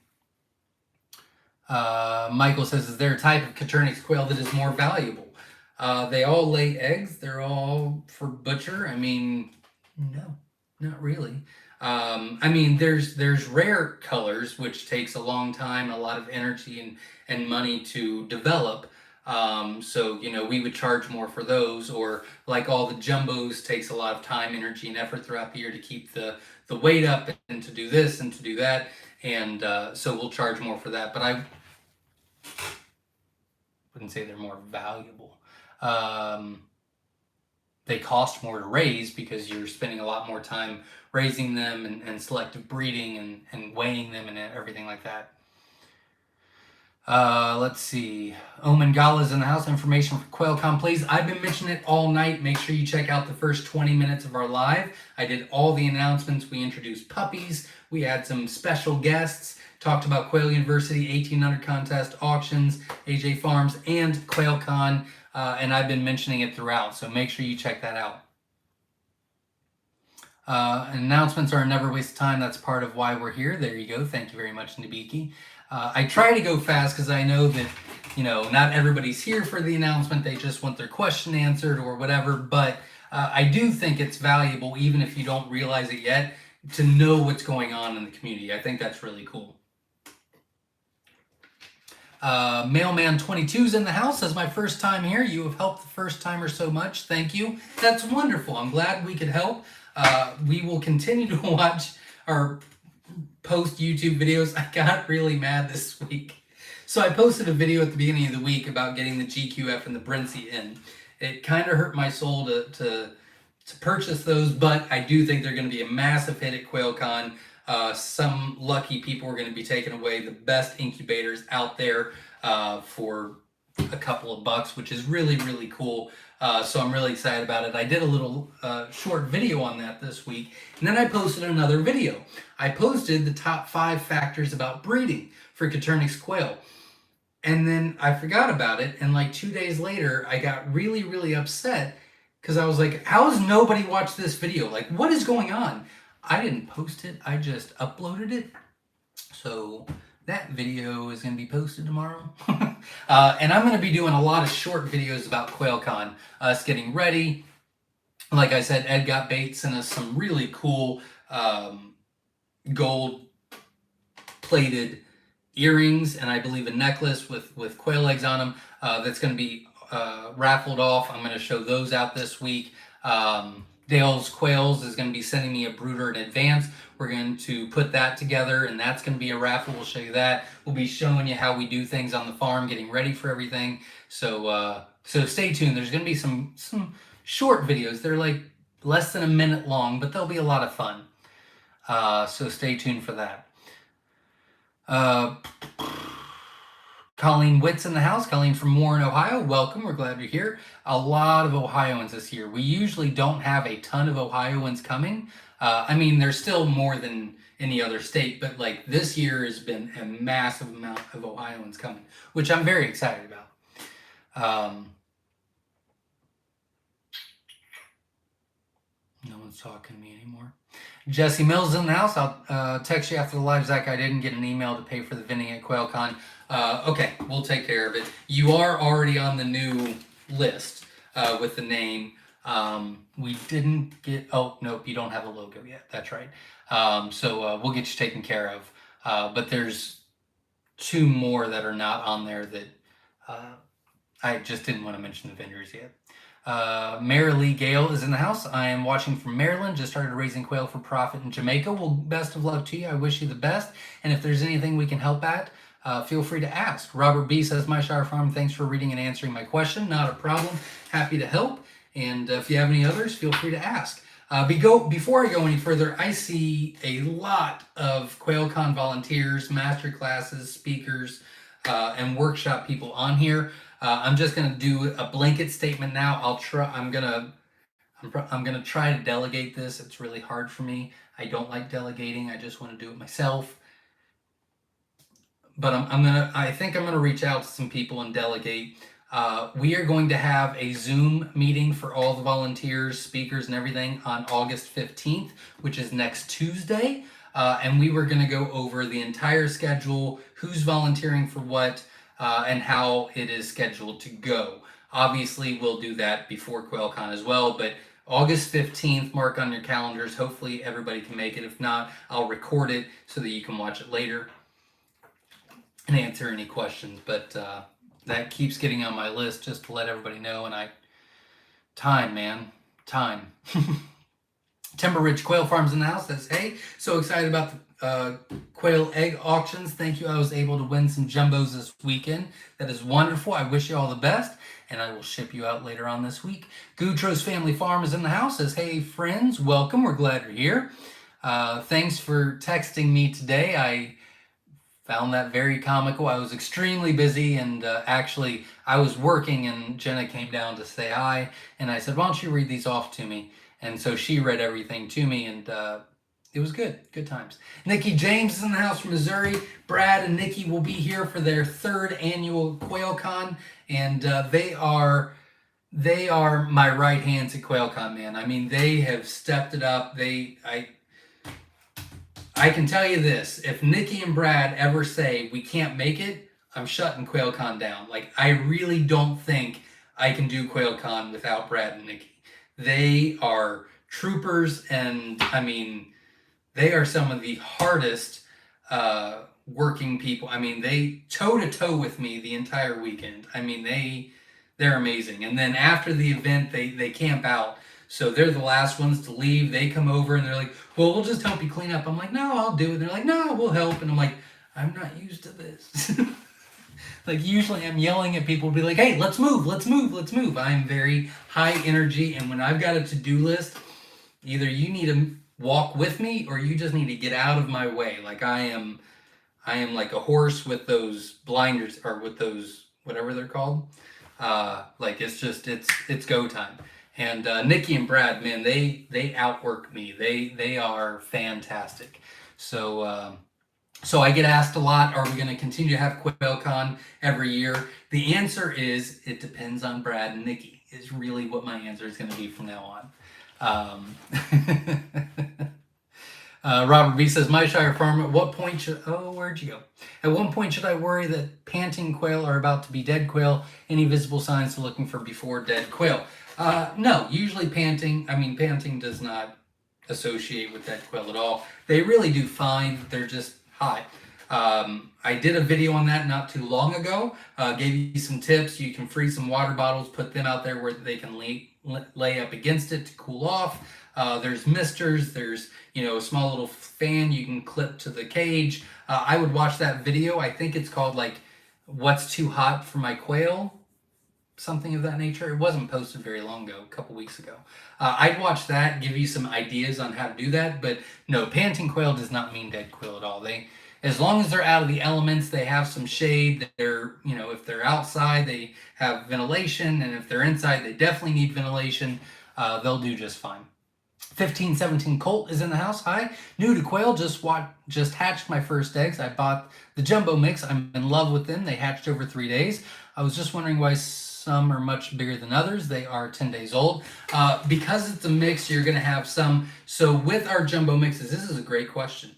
Michael says, is there a type of Coturnix quail that is more valuable? They all lay eggs. They're all for butcher. I mean, no, not really. I mean, there's rare colors, which takes a long time, a lot of energy and money to develop. So, you know, we would charge more for those, or like all the jumbos takes a lot of time, energy, and effort throughout the year to keep the weight up and to do this and to do that. And so we'll charge more for that. But I wouldn't say they're more valuable. They cost more to raise because you're spending a lot more time raising them and selective breeding and weighing them and everything like that. Let's see. Omen Gala's in the house. Information for Quail Con, please. I've been mentioning it all night. Make sure you check out the first 20 minutes of our live. I did all the announcements. We introduced puppies. We had some special guests. Talked about Quail University, 1800 contest, auctions, AJ Farms, and Quail Con. And I've been mentioning it throughout. So make sure you check that out. Announcements are a never waste of time. That's part of why we're here. There you go. Thank you very much, Nabiki. I try to go fast because I know that, you know, not everybody's here for the announcement. They just want their question answered or whatever. But I do think it's valuable, even if you don't realize it yet, to know what's going on in the community. I think that's really cool. Mailman 22's in the house. That's my first time here. You have helped the first timer so much. Thank you. That's wonderful. I'm glad we could help. We will continue to watch our post YouTube videos. I got really mad this week. So I posted a video at the beginning of the week about getting the GQF and the Brincy in. It kind of hurt my soul to purchase those, but I do think they're going to be a massive hit at QuailCon. Some lucky people are going to be taking away the best incubators out there for a couple of bucks, which is really, really cool. So I'm really excited about it. I did a little short video on that this week, and then I posted another video. I posted the top 5 factors about breeding for Coturnix quail. And then I forgot about it, and like 2 days later, I got really, really upset because I was like, how has nobody watched this video? Like, what is going on? I didn't post it. I just uploaded it. So that video is going to be posted tomorrow. And I'm going to be doing a lot of short videos about QuailCon, us getting ready. Like I said, Ed Got Bait sent us some really cool gold-plated earrings, and I believe a necklace with quail eggs on them that's going to be raffled off. I'm going to show those out this week. Dale's Quails is going to be sending me a brooder in advance. We're going to put that together, and that's going to be a raffle. We'll show you that. We'll be showing you how we do things on the farm, getting ready for everything. So stay tuned. There's going to be some short videos. They're like less than a minute long, but they'll be a lot of fun. So stay tuned for that. Colleen Witt's in the house. Colleen from Warren, Ohio. Welcome. We're glad you're here. A lot of Ohioans this year. We usually don't have a ton of Ohioans coming. I mean, there's still more than any other state, but like this year has been a massive amount of Ohioans coming, which I'm very excited about. No one's talking to me anymore. Jesse Mills in the house. I'll text you after the live, Zach. I didn't get an email to pay for the vending at QuailCon. Okay, we'll take care of it. You are already on the new list with the name. We didn't get, oh, nope, you don't have a logo yet. That's right. So we'll get you taken care of. But there's 2 more that are not on there that I just didn't want to mention the vendors yet. Mary Lee Gale is in the house. I am watching from Maryland. Just started raising quail for profit in Jamaica. Well, best of luck to you. I wish you the best. And if there's anything we can help at, feel free to ask. Robert B says, Myshire Farm, thanks for reading and answering my question. Not a problem. Happy to help. And if you have any others, feel free to ask. Before I go any further, I see a lot of QuailCon volunteers, master classes, speakers, and workshop people on here. I'm just going to do a blanket statement now. I'm going to I'm going to try to delegate this. It's really hard for me. I don't like delegating. I just want to do it myself. But I think I'm going to reach out to some people and delegate. We are going to have a Zoom meeting for all the volunteers, speakers, and everything on August 15th, which is next Tuesday. And we were going to go over the entire schedule, who's volunteering for what, and how it is scheduled to go. Obviously, we'll do that before Quail Con as well, but August 15th, mark on your calendars. Hopefully everybody can make it. If not, I'll record it so that you can watch it later and answer any questions. But that keeps getting on my list just to let everybody know. And time, man, time. Timber Ridge Quail Farms in the house says, hey, so excited about the quail egg auctions. Thank you. I was able to win some jumbos this weekend. That is wonderful. I wish you all the best, and I will ship you out later on this week. Goudreau's Family Farm is in the house. Says, hey, friends, welcome. We're glad you're here. Thanks for texting me today. I found that very comical. I was extremely busy, and actually I was working, and Jenna came down to say hi, and I said, why don't you read these off to me? And so she read everything to me, and it was good. Good times. Nikki James is in the house from Missouri. Brad and Nikki will be here for their 3rd annual Quail Con, and they are my right hands at Quail Con, man. I mean, they have stepped it up. I can tell you this: if Nikki and Brad ever say we can't make it, I'm shutting Quail Con down. Like, I really don't think I can do Quail Con without Brad and Nikki. They are troopers, and I mean, they are some of the hardest working people. I mean, they toe-to-toe with me the entire weekend. I mean, they're amazing. And then after the event, they camp out. So they're the last ones to leave. They come over and they're like, well, we'll just help you clean up. I'm like, no, I'll do it. They're like, no, we'll help. And I'm like, I'm not used to this. Like, usually I'm yelling at people to be like, hey, let's move, let's move, let's move. I'm very high energy, and when I've got a to-do list, either you need to walk with me or you just need to get out of my way. Like, I am like a horse with those blinders, or with those, whatever they're called. Like, it's go time. And Nikki and Brad, man, they outwork me. They are fantastic. So I get asked a lot, are we going to continue to have Quail Con every year? The answer is, it depends on Brad and Nikki, is really what my answer is going to be from now on. Robert B says, Myshire Farm, at what point should, where'd you go? At one point should I worry that panting quail are about to be dead quail? Any visible signs to looking for before dead quail? No, usually panting does not associate with dead quail at all. They really do fine. They're just hot. I did a video on that not too long ago. Gave you some tips. You can freeze some water bottles, put them out there where they can lay up against it to cool off. There's misters. There's, a small little fan you can clip to the cage. I would watch that video. I think it's called like What's Too Hot for My Quail, something of that nature. It wasn't posted very long ago, a couple weeks ago. I'd watch that, give you some ideas on how to do that. But no, panting quail does not mean dead quail at all. As long as they're out of the elements, they have some shade. They're, if they're outside, they have ventilation, and if they're inside, they definitely need ventilation. They'll do just fine. 1517 Colt is in the house. Hi. New to quail, just hatched my first eggs. I bought the jumbo mix. I'm in love with them. They hatched over 3 days. I was just wondering why some are much bigger than others. They are 10 days old. Because it's a mix, you're going to have some. So with our jumbo mixes, this is a great question.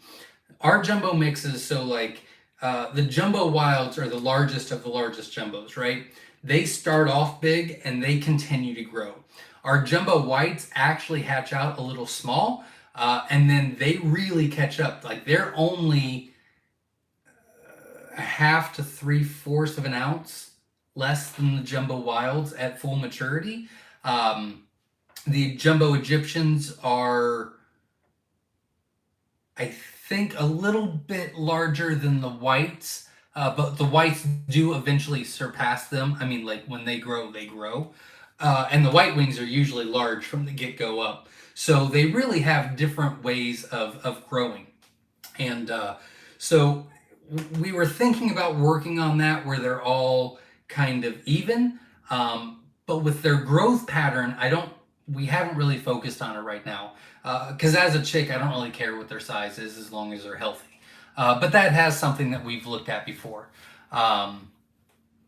Our jumbo mixes, so like the jumbo wilds are the largest of the largest jumbos, right? They start off big and they continue to grow. Our jumbo whites actually hatch out a little small, and then they really catch up. Like, they're only a half to 3/4 of an ounce less than the jumbo wilds at full maturity. The jumbo Egyptians are, I think, a little bit larger than the whites, but the whites do eventually surpass them. I mean, like, when they grow, they grow. And the white wings are usually large from the get-go up. So they really have different ways of growing. And so we were thinking about working on that where they're all kind of even. But with their growth pattern, I don't we haven't really focused on it right now. Because as a chick, I don't really care what their size is as long as they're healthy. But that has something that we've looked at before.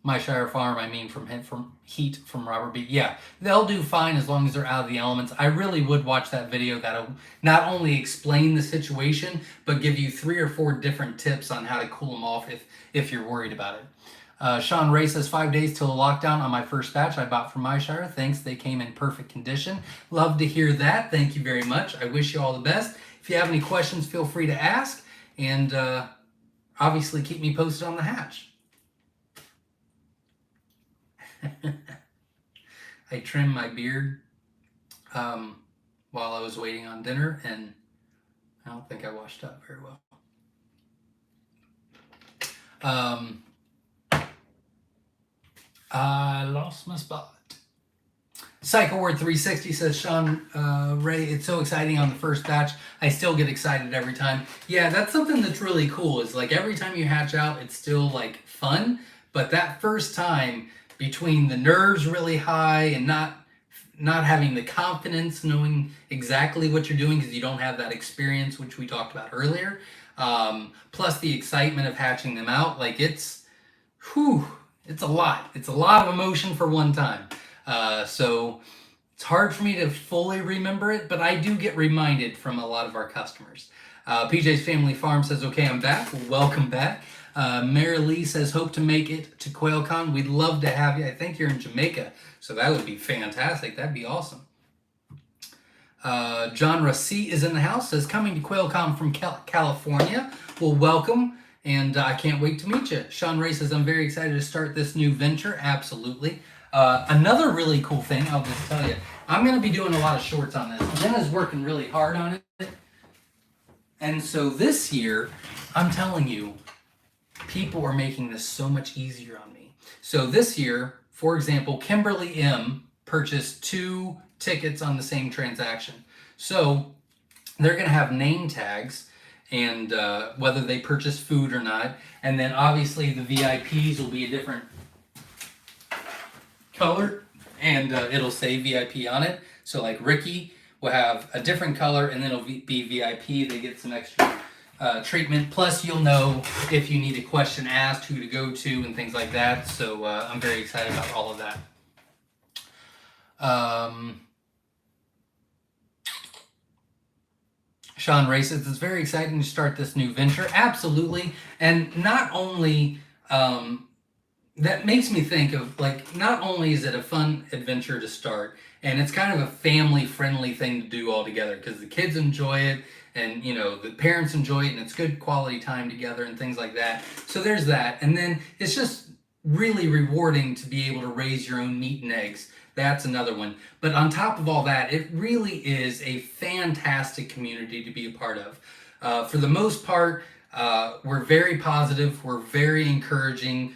Myshire Farm, I mean, from Heat from Robert B. Yeah, they'll do fine as long as they're out of the elements. I really would watch that video that'll not only explain the situation, but give you 3 or 4 different tips on how to cool them off if you're worried about it. Sean Ray says 5 days till the lockdown on my first batch I bought from Myshire. Thanks, they came in perfect condition. Love to hear that. Thank you very much. I wish you all the best. If you have any questions, feel free to ask, and obviously keep me posted on the hatch. I trimmed my beard while I was waiting on dinner, and I don't think I washed up very well. I lost my spot. Psycho Word 360 says, Sean Ray, it's so exciting on the first batch. I still get excited every time. Yeah, that's something that's really cool. Is like every time you hatch out, it's still like fun, but that first time, between the nerves really high and not having the confidence, knowing exactly what you're doing because you don't have that experience, which we talked about earlier, plus the excitement of hatching them out, like it's a lot. It's a lot of emotion for one time. So it's hard for me to fully remember it, but I do get reminded from a lot of our customers. PJ's Family Farm says, okay, I'm back. Well, welcome back. Mary Lee says, hope to make it to Quail Con. We'd love to have you. I think you're in Jamaica, so that would be fantastic. That'd be awesome. John Rassi is in the house, says, coming to Quail Con from California. Well, welcome, and I can't wait to meet you. Sean Ray says, I'm very excited to start this new venture. Absolutely. Another really cool thing, I'll just tell you, I'm going to be doing a lot of shorts on this. Jenna's working really hard on it. And so this year, I'm telling you, people are making this so much easier on me. So this year, for example, Kimberly M purchased 2 tickets on the same transaction. So they're going to have name tags and whether they purchase food or not. And then obviously the VIPs will be a different color and it'll say VIP on it. So like Ricky will have a different color and then it'll be VIP. They get some extra treatment. Plus, you'll know if you need a question asked, who to go to, and things like that. So I'm very excited about all of that. Sean Ray says, it's very exciting to start this new venture. Absolutely. And not only, that makes me think of, like, not only is it a fun adventure to start, and it's kind of a family-friendly thing to do all together, because the kids enjoy it, and, you know, the parents enjoy it, and it's good quality time together and things like that. So there's that. And then it's just really rewarding to be able to raise your own meat and eggs. That's another one. But on top of all that, it really is a fantastic community to be a part of. For the most part, we're very positive. We're very encouraging.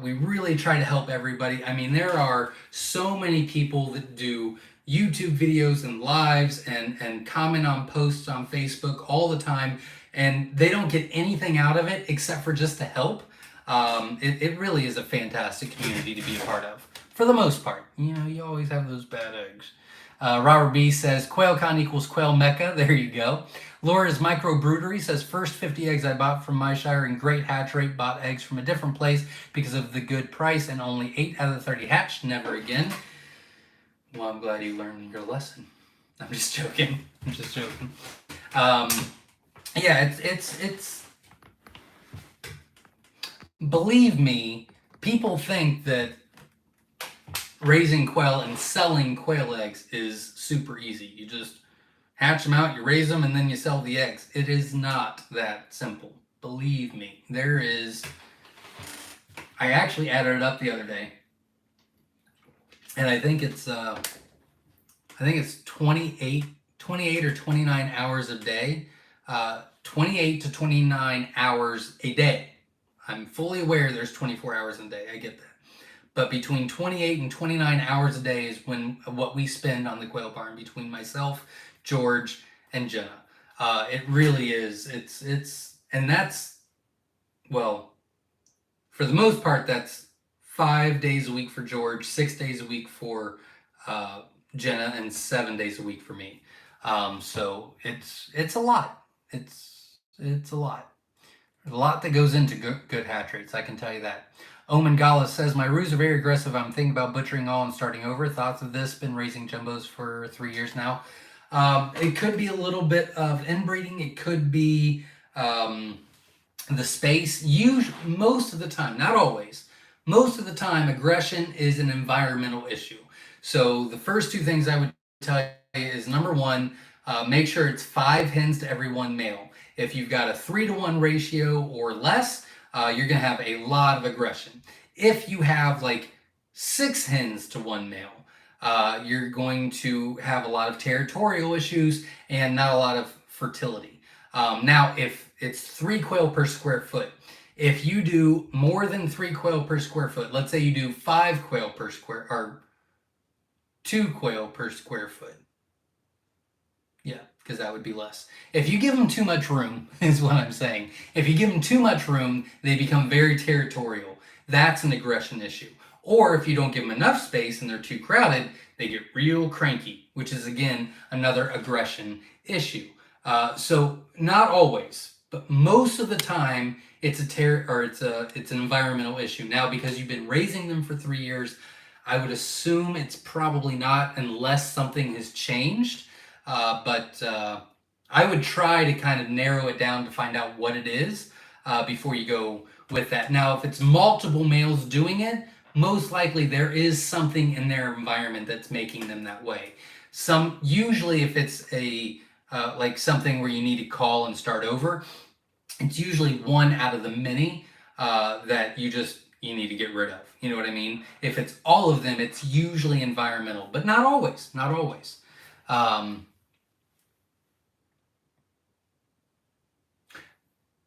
We really try to help everybody. I mean, there are so many people that do YouTube videos and lives and comment on posts on Facebook all the time, and they don't get anything out of it except for just to help. It really is a fantastic community to be a part of, for the most part. You know, you always have those bad eggs. Robert B says, Quail Con equals Quail Mecca. There you go. Laura's Microbrewery says, first 50 eggs I bought from Myshire and great hatch rate. Bought eggs from a different place because of the good price and only 8 out of the 30 hatched. Never again. Well, I'm glad you learned your lesson. I'm just joking. I'm just joking. Yeah, it's believe me, people think that raising quail and selling quail eggs is super easy. You just hatch them out, you raise them, and then you sell the eggs. It is not that simple. Believe me. There is... I actually added it up the other day, and I think it's 28 or 29 hours a day. 28 to 29 hours a day. I'm fully aware there's 24 hours in a day. I get that. But between 28 and 29 hours a day is what we spend on the quail barn between myself, George, and Jenna. It really is. And that's, well, for the most part, that's 5 days a week for George, 6 days a week for Jenna and 7 days a week for me. So it's a lot. It's a lot. There's a lot that goes into good hatch rates, I can tell you that. Omen Gala says, my roos are very aggressive. I'm thinking about butchering all and starting over. Thoughts of this? Been raising jumbos for 3 years now. It could be a little bit of inbreeding. It could be the space. Most of the time, not always, most of the time, aggression is an environmental issue. So the first two things I would tell you is, number one, make sure it's 5 hens to every 1 male. If you've got a 3-to-1 ratio or less, you're going to have a lot of aggression. If you have like 6 hens to 1 male, you're going to have a lot of territorial issues and not a lot of fertility. Now, if it's 3 quail per square foot, if you do more than 3 quail per square foot, let's say you do 5 quail per square, or 2 quail per square foot. Yeah, because that would be less. If you give them too much room, is what I'm saying. If you give them too much room, they become very territorial. That's an aggression issue. Or if you don't give them enough space and they're too crowded, they get real cranky, which is, again, another aggression issue. So not always, but most of the time, it's an environmental issue. Now, because you've been raising them for 3 years, I would assume it's probably not, unless something has changed. But I would try to kind of narrow it down to find out what it is before you go with that. Now, if it's multiple males doing it, most likely there is something in their environment that's making them that way. Usually if it's like something where you need to call and start over, it's usually one out of the many that you need to get rid of. You know what I mean? If it's all of them, it's usually environmental, but not always. Not always.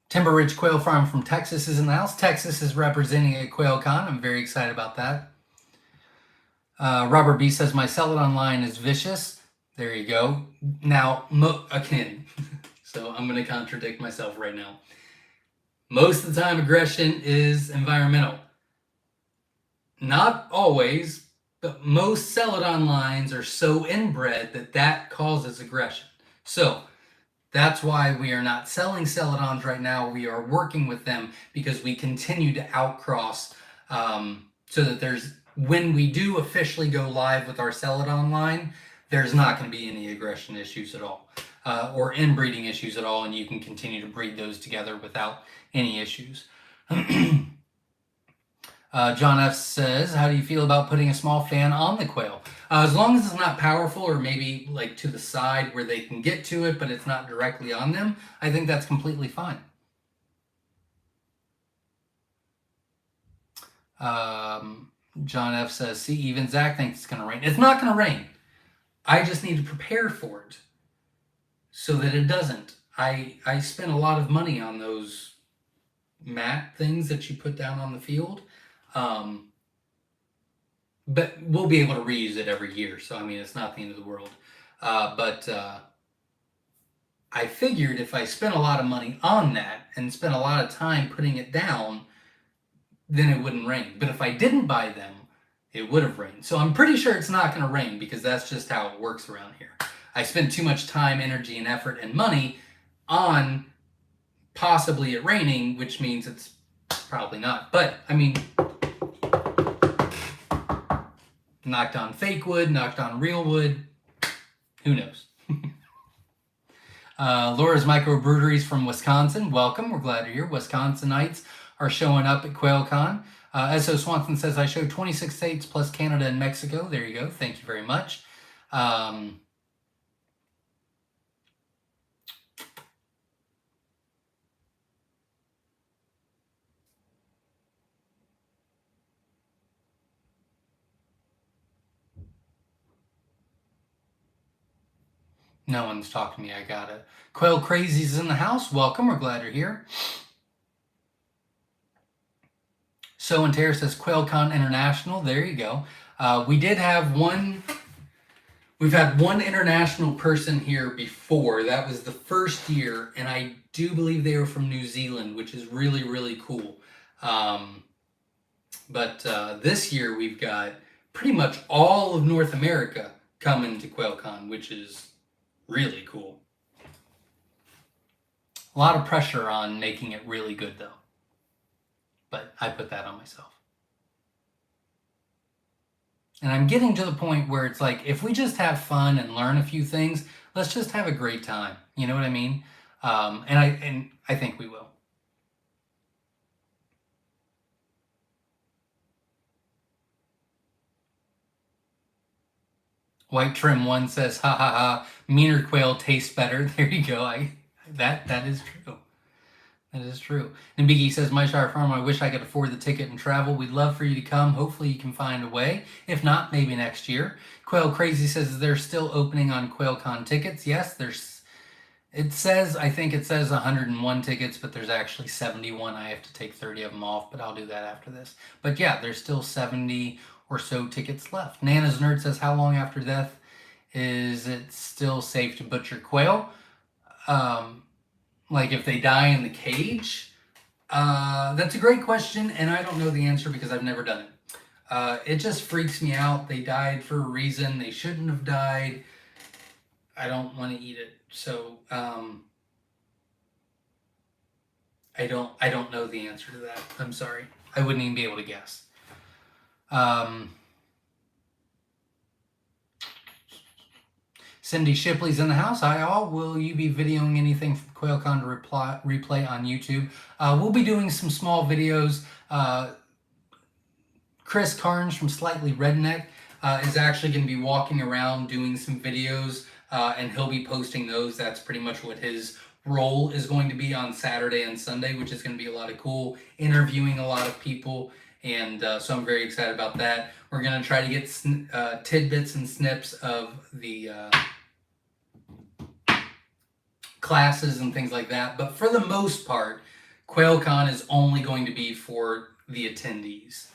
Timber Ridge Quail Farm from Texas is in the house. Texas is representing a quail con. I'm very excited about that. Robert B says, my Celadon line is vicious. There you go. Now, again, so I'm going to contradict myself right now. Most of the time, aggression is environmental. Not always, but most Celadon lines are so inbred that causes aggression. So that's why we are not selling Celadons right now. We are working with them because we continue to outcross so that when we do officially go live with our Celadon line, there's not going to be any aggression issues at all or inbreeding issues at all, and you can continue to breed those together without any issues. John F. says, how do you feel about putting a small fan on the quail? As long as it's not powerful, or maybe like to the side where they can get to it, but it's not directly on them, I think that's completely fine. John F. says, see, even Zach thinks it's going to rain. It's not going to rain. I just need to prepare for it so that it doesn't. I spent a lot of money on those mat things that you put down on the field. But we'll be able to reuse it every year. So, I mean, it's not the end of the world. But I figured if I spent a lot of money on that and spent a lot of time putting it down, then it wouldn't rain. But if I didn't buy them, it would have rained. So I'm pretty sure it's not going to rain because that's just how it works around here. I spent too much time, energy, and effort and money on possibly it raining, which means it's probably not. But, I mean, knocked on fake wood, knocked on real wood, who knows? Laura's Microbreweries from Wisconsin, welcome, we're glad you're here. Wisconsinites are showing up at Quail Con. S.O. Swanson says, I showed 26 states plus Canada and Mexico. There you go, thank you very much. No one's talking to me, I got it. Quail Crazy's in the house, welcome, we're glad you're here. So and Tara says Quail Con International, there you go. We've had one international person here before. That was the first year, and I do believe they were from New Zealand, which is really, really cool. But this year we've got pretty much all of North America coming to Quail Con, which is really cool. A lot of pressure on making it really good, though. But I put that on myself. And I'm getting to the point where it's like, if we just have fun and learn a few things, let's just have a great time. You know what I mean? And I think we will. White Trim 1 says, ha ha ha, meaner quail tastes better. There you go. That is true. That is true. And Biggie says, Myshire Farm, I wish I could afford the ticket and travel. We'd love for you to come. Hopefully you can find a way. If not, maybe next year. Quail Crazy says they're still opening on Quail Con tickets. Yes, I think it says 101 tickets, but there's actually 71. I have to take 30 of them off, but I'll do that after this. But yeah, there's still 70 or so tickets left. Nana's Nerd says, how long after death is it still safe to butcher quail? Like if they die in the cage? That's a great question, and I don't know the answer because I've never done it. It just freaks me out. They died for a reason. They shouldn't have died. I don't want to eat it. So, I don't know the answer to that. I'm sorry. I wouldn't even be able to guess. Cindy Shipley's in the house. Hi all. Will you be videoing anything from Quail Con to replay on YouTube? We'll be doing some small videos. Chris Carnes from Slightly Redneck is actually going to be walking around doing some videos, and he'll be posting those. That's pretty much what his role is going to be on Saturday and Sunday, which is going to be a lot of cool, interviewing a lot of people. And so I'm very excited about that. We're going to try to get tidbits and snips of the classes and things like that. But for the most part, Quail Con is only going to be for the attendees.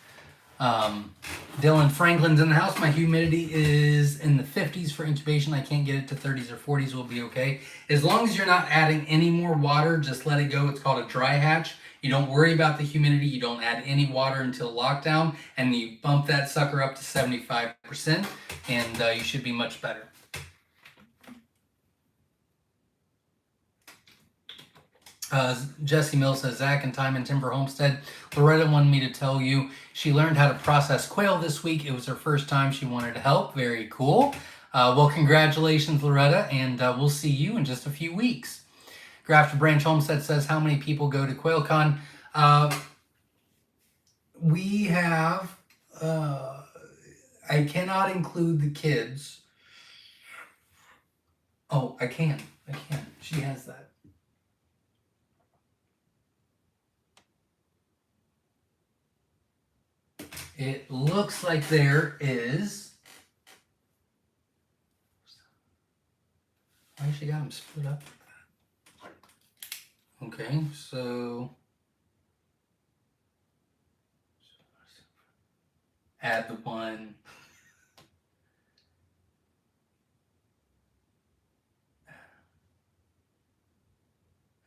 Dylan Franklin's in the house. My humidity is in the 50s for intubation. I can't get it to 30s or 40s. We'll be okay. As long as you're not adding any more water, just let it go. It's called a dry hatch. You don't worry about the humidity. You don't add any water until lockdown, and you bump that sucker up to 75%, and you should be much better. Jesse Mills says, Zach and Time and Timber Homestead. Loretta wanted me to tell you she learned how to process quail this week. It was her first time. She wanted to help. Very cool. Well, congratulations, Loretta, and we'll see you in just a few weeks. Grafter Branch Homestead says, how many people go to Quail Con? We have, I cannot include the kids. Oh, I can. She has that. It looks like there is... Why she got them split up like that? Okay, so... Add the one...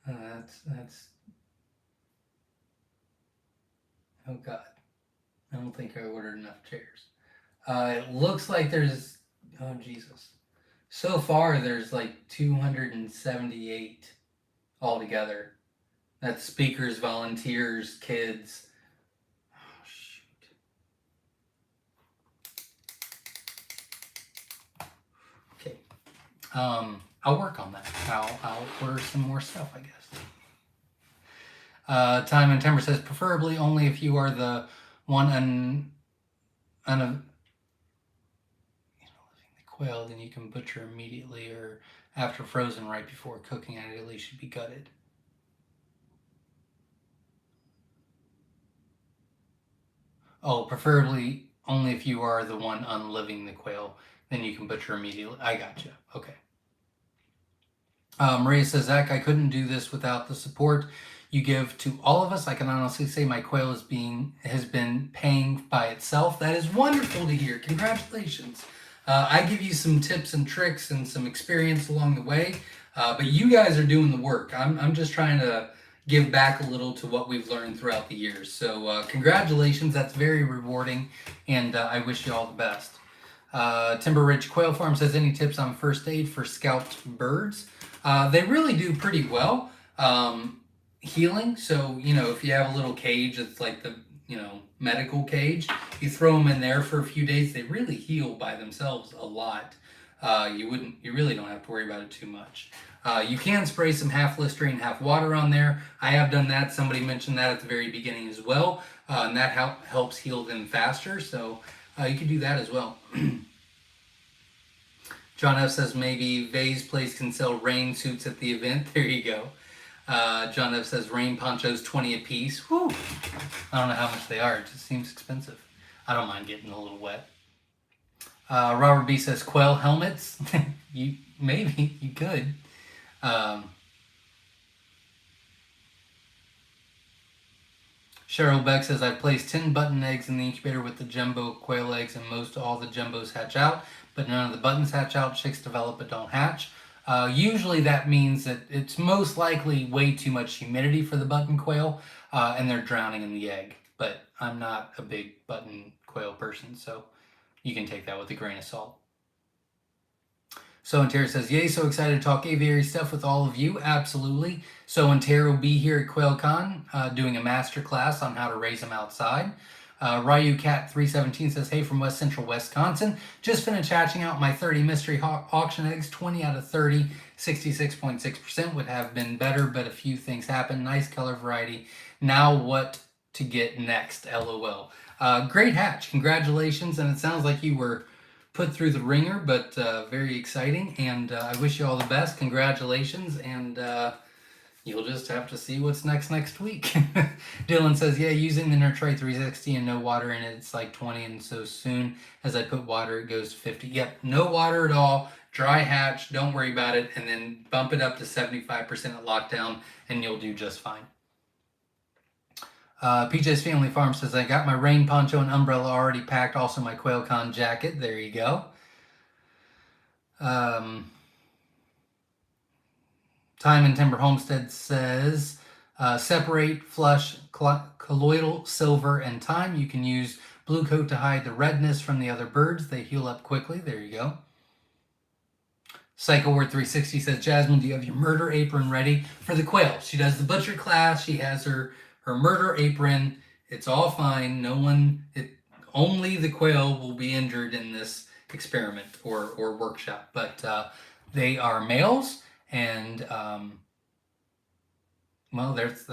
That's... Oh God. I don't think I ordered enough chairs. It looks like there's... Oh, Jesus. So far, there's like 278 altogether. That's speakers, volunteers, kids. Oh, shoot. Okay. I'll work on that. I'll order some more stuff, I guess. Time and Timber says, preferably only if you are the one living the quail, then you can butcher immediately or after frozen right before cooking. Ideally should be gutted. Oh, preferably only if you are the one unliving the quail, then you can butcher immediately. I gotcha. Okay. Maria says, Zach, I couldn't do this without the support you give to all of us. I can honestly say my quail has been paying by itself. That is wonderful to hear. Congratulations. I give you some tips and tricks and some experience along the way, but you guys are doing the work. I'm just trying to give back a little to what we've learned throughout the years. So congratulations. That's very rewarding, and I wish you all the best. Timber Ridge Quail Farm says, any tips on first aid for scalped birds? They really do pretty well. Healing. So, if you have a little cage, it's like the, medical cage, you throw them in there for a few days, they really heal by themselves a lot. You really don't have to worry about it too much. You can spray some half Listerine, half water on there. I have done that. Somebody mentioned that at the very beginning as well. And that helps heal them faster. So you can do that as well. John F. says maybe Vay's place can sell rain suits at the event. There you go. John F. says rain ponchos, 20 a piece. Whew. I don't know how much they are. It just seems expensive. I don't mind getting a little wet. Robert B. says quail helmets. Maybe you could. Cheryl Beck says, I've placed 10 button eggs in the incubator with the jumbo quail eggs, and most all the jumbos hatch out, but none of the buttons hatch out. Chicks develop but don't hatch. Usually that means that it's most likely way too much humidity for the button quail, and they're drowning in the egg. But I'm not a big button quail person, so you can take that with a grain of salt. So and Tara says, yay, so excited to talk aviary stuff with all of you. Absolutely. So and Tara will be here at Quail Con doing a master class on how to raise them outside. Ryu Cat 317 says, hey, from West Central Wisconsin. Just finished hatching out my 30 mystery auction eggs. 20 out of 30, 66.6% would have been better, but a few things happened. Nice color variety. Now what to get next? LOL. Great hatch. Congratulations. And it sounds like you were put through the ringer, but very exciting. And I wish you all the best. Congratulations. And you'll just have to see what's next week. Dylan says, yeah, using the Nurtrite 360 and no water in it, it's like 20, and so soon as I put water, it goes to 50. Yep, no water at all, dry hatch, don't worry about it, and then bump it up to 75% at lockdown, and you'll do just fine. PJ's Family Farm says, I got my rain poncho and umbrella already packed, also my Quail Con jacket. There you go. Time and Timber Homestead says, separate, flush, colloidal, silver, and thyme. You can use blue coat to hide the redness from the other birds. They heal up quickly. There you go. Cycle Word 360 says, Jasmine, do you have your murder apron ready for the quail? She does the butcher class. She has her murder apron. It's all fine. Only the quail will be injured in this experiment or workshop. But they are males. And well, that's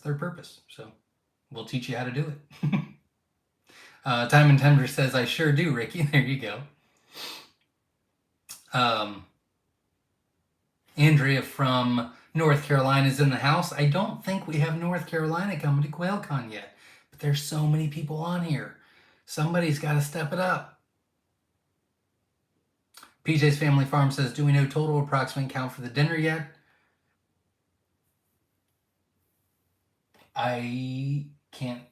their purpose. So we'll teach you how to do it. Time and Tender says, I sure do, Ricky. There you go. Andrea from North Carolina is in the house. I don't think we have North Carolina coming to Quail Con yet, but there's so many people on here. Somebody's got to step it up. PJ's Family Farm says, do we know total approximate count for the dinner yet? I can't.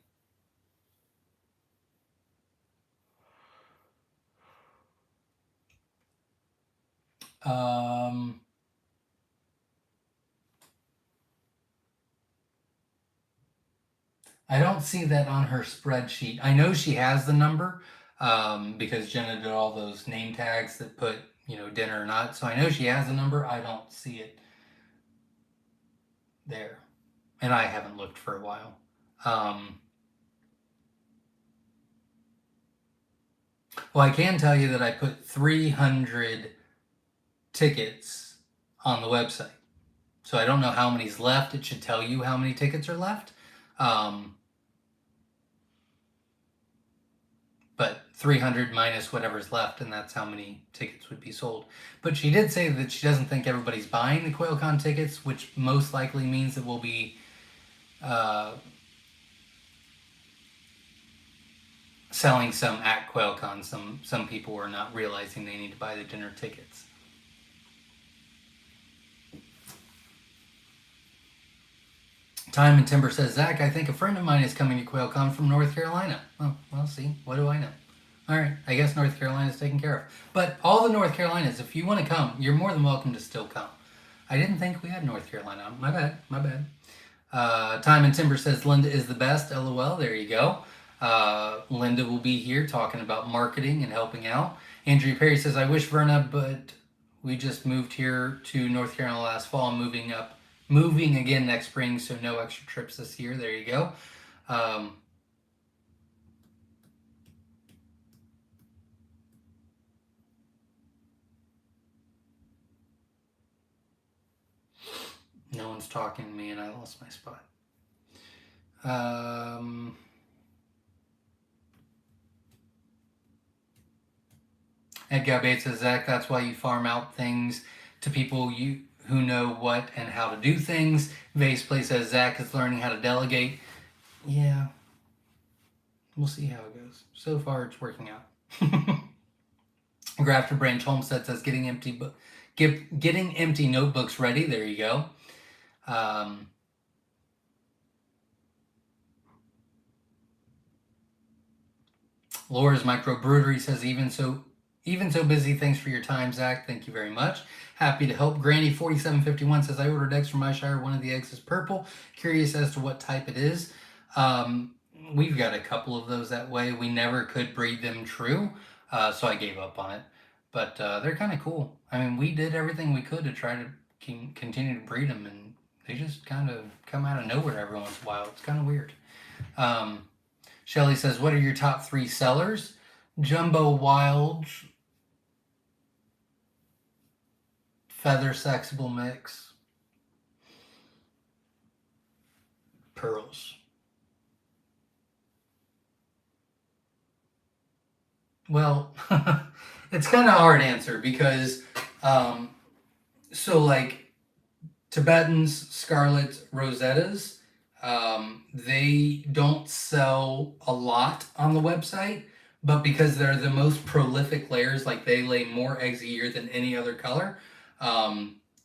I don't see that on her spreadsheet. I know she has the number because Jenna did all those name tags that put, dinner or not. So I know she has a number. I don't see it there. And I haven't looked for a while. Well, I can tell you that I put 300 tickets on the website. So I don't know how many's left. It should tell you how many tickets are left. But 300 minus whatever's left, and that's how many tickets would be sold. But she did say that she doesn't think everybody's buying the Quail Con tickets, which most likely means that we'll be selling some at Quail Con. Some people are not realizing they need to buy the dinner tickets. Time and Timber says, Zach, I think a friend of mine is coming to Quail Con from North Carolina. Oh, well, see, what do I know? All right, I guess North Carolina is taken care of. But all the North Carolinas, if you want to come, you're more than welcome to still come. I didn't think we had North Carolina. My bad. Time and Timber says, Linda is the best. LOL, there you go. Linda will be here talking about marketing and helping out. Andrea Perry says, I wish Verna, but we just moved here to North Carolina last fall. I'm moving again next spring, so no extra trips this year. There you go. No one's talking to me and I lost my spot. Edgar Bates says, Zach, that's why you farm out things to people who know what and how to do things. Vase Play says, Zach is learning how to delegate. Yeah. We'll see how it goes. So far, it's working out. Grafter Branch Homestead says, getting empty notebooks ready. There you go. Laura's Microbrewery says, even so busy, thanks for your time, Zach. Thank you very much. Happy to help. Granny 4751 says, I ordered eggs from Myshire. One of the eggs is purple. Curious as to what type it is. We've got a couple of those that way. We never could breed them true, so I gave up on it. But they're kind of cool. I mean, we did everything we could to try to continue to breed them, and they just kind of come out of nowhere every once in a while. It's kind of weird. Shelly says, what are your top 3 sellers? Jumbo Wilds, Feather Sexable Mix, Pearls. Well, it's kind of a hard answer because, so like Tibetans, Scarlets, Rosettas, they don't sell a lot on the website, but because they're the most prolific layers, like they lay more eggs a year than any other color,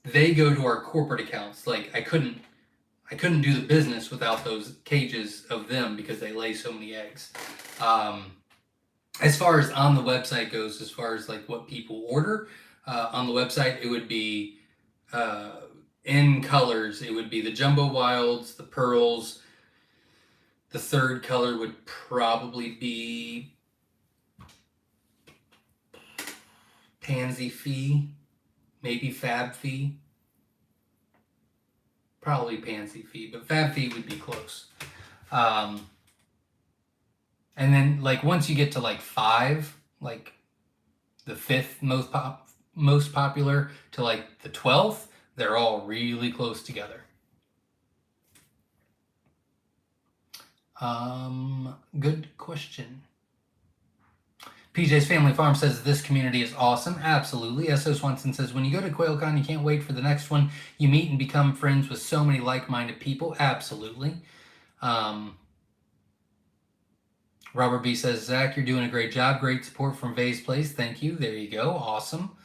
they go to our corporate accounts. Like I couldn't do the business without those cages of them because they lay so many eggs. As far as on the website goes, as far as like what people order on the website, it would be in colors. It would be the Jumbo Wilds, the Pearls. The third color would probably be Pansy Fee, maybe Fab Fee. Probably Pansy Fee, but Fab Fee would be close. And then like once you get to like 5, like the 5th most popular to like the 12th, they're all really close together. Good question. PJ's Family Farm says this community is awesome. Absolutely. S.O. Swanson says, when you go to Quail Con, you can't wait for the next one. You meet and become friends with so many like-minded people. Absolutely. Robert B says, Zach, you're doing a great job. Great support from Vase Place. Thank you. There you go. Awesome.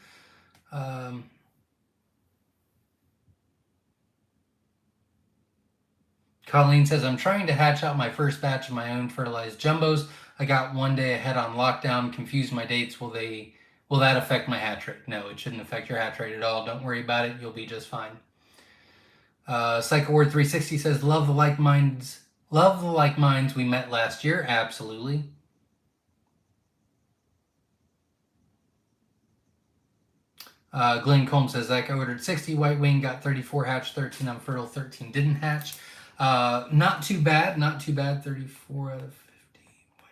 Colleen says, I'm trying to hatch out my first batch of my own fertilized jumbos. I got one day ahead on lockdown, confused my dates. Will that affect my hatch rate? No, it shouldn't affect your hatch rate at all. Don't worry about it. You'll be just fine. Psycho Ward 360 says, love the like minds we met last year. Absolutely. Glenn Combs says, Zach, I ordered 60 white wing, got 34 hatched, 13 unfertile, 13 didn't hatch. Not too bad, 34 out of 50 white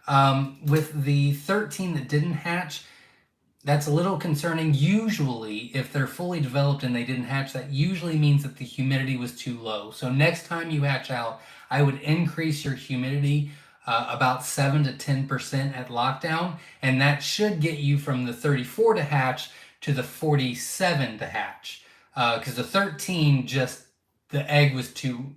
wing. With the 13 that didn't hatch, that's a little concerning. Usually, if they're fully developed and they didn't hatch, that usually means that the humidity was too low. So next time you hatch out, I would increase your humidity about 7 to 10% at lockdown, and that should get you from the 34 to hatch to the 47 to hatch. Because the 13 the egg was too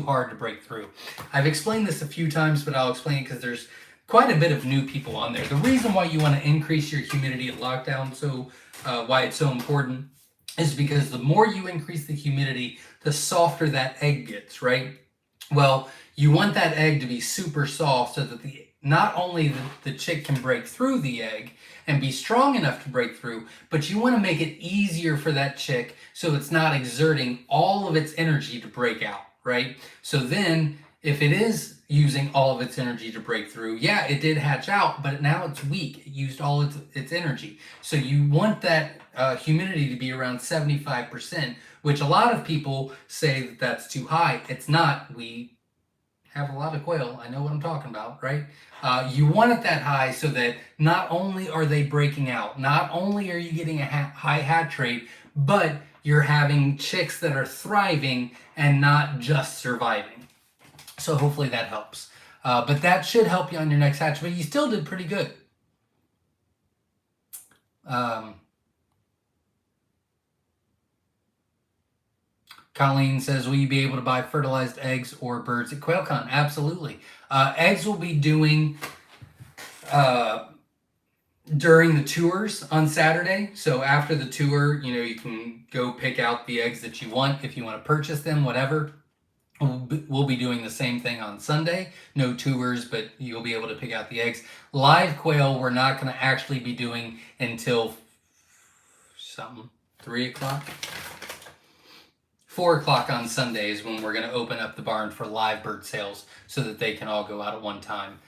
hard to break through. I've explained this a few times, but I'll explain it because there's quite a bit of new people on there. The reason why you want to increase your humidity at lockdown, why it's so important, is because the more you increase the humidity, the softer that egg gets, right? Well, you want that egg to be super soft so that not only the chick can break through the egg and be strong enough to break through, but you want to make it easier for that chick so it's not exerting all of its energy to break out, right? So then if it is using all of its energy to break through, yeah, it did hatch out, but now it's weak. It used all its energy. So you want that humidity to be around 75%, which a lot of people say that that's too high. It's not. We have a lot of quail. I know what I'm talking about, right? You want it that high so that not only are they breaking out, not only are you getting a high hatch rate, but you're having chicks that are thriving and not just surviving. So hopefully that helps. But that should help you on your next hatch. But you still did pretty good. Colleen says, will you be able to buy fertilized eggs or birds at QuailCon? Absolutely. Eggs will be doing during the tours on Saturday. So after the tour, you can go pick out the eggs that you want if you want to purchase them, whatever. We'll be doing the same thing on Sunday. No tours, but you'll be able to pick out the eggs. Live quail, we're not going to actually be doing until 3 o'clock. 4 o'clock on Sunday is when we're going to open up the barn for live bird sales so that they can all go out at one time.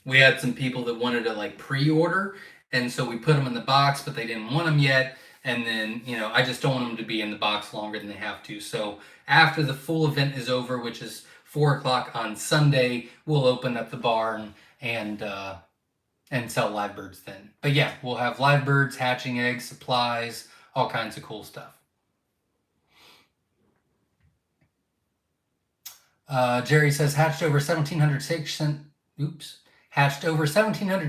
We had some people that wanted to pre-order, and so we put them in the box, but they didn't want them yet. And then, I just don't want them to be in the box longer than they have to. So after the full event is over, which is 4 o'clock on Sunday, we'll open up the barn and sell live birds then. But yeah, we'll have live birds, hatching eggs, supplies, all kinds of cool stuff. Jerry says, hatched over 1,700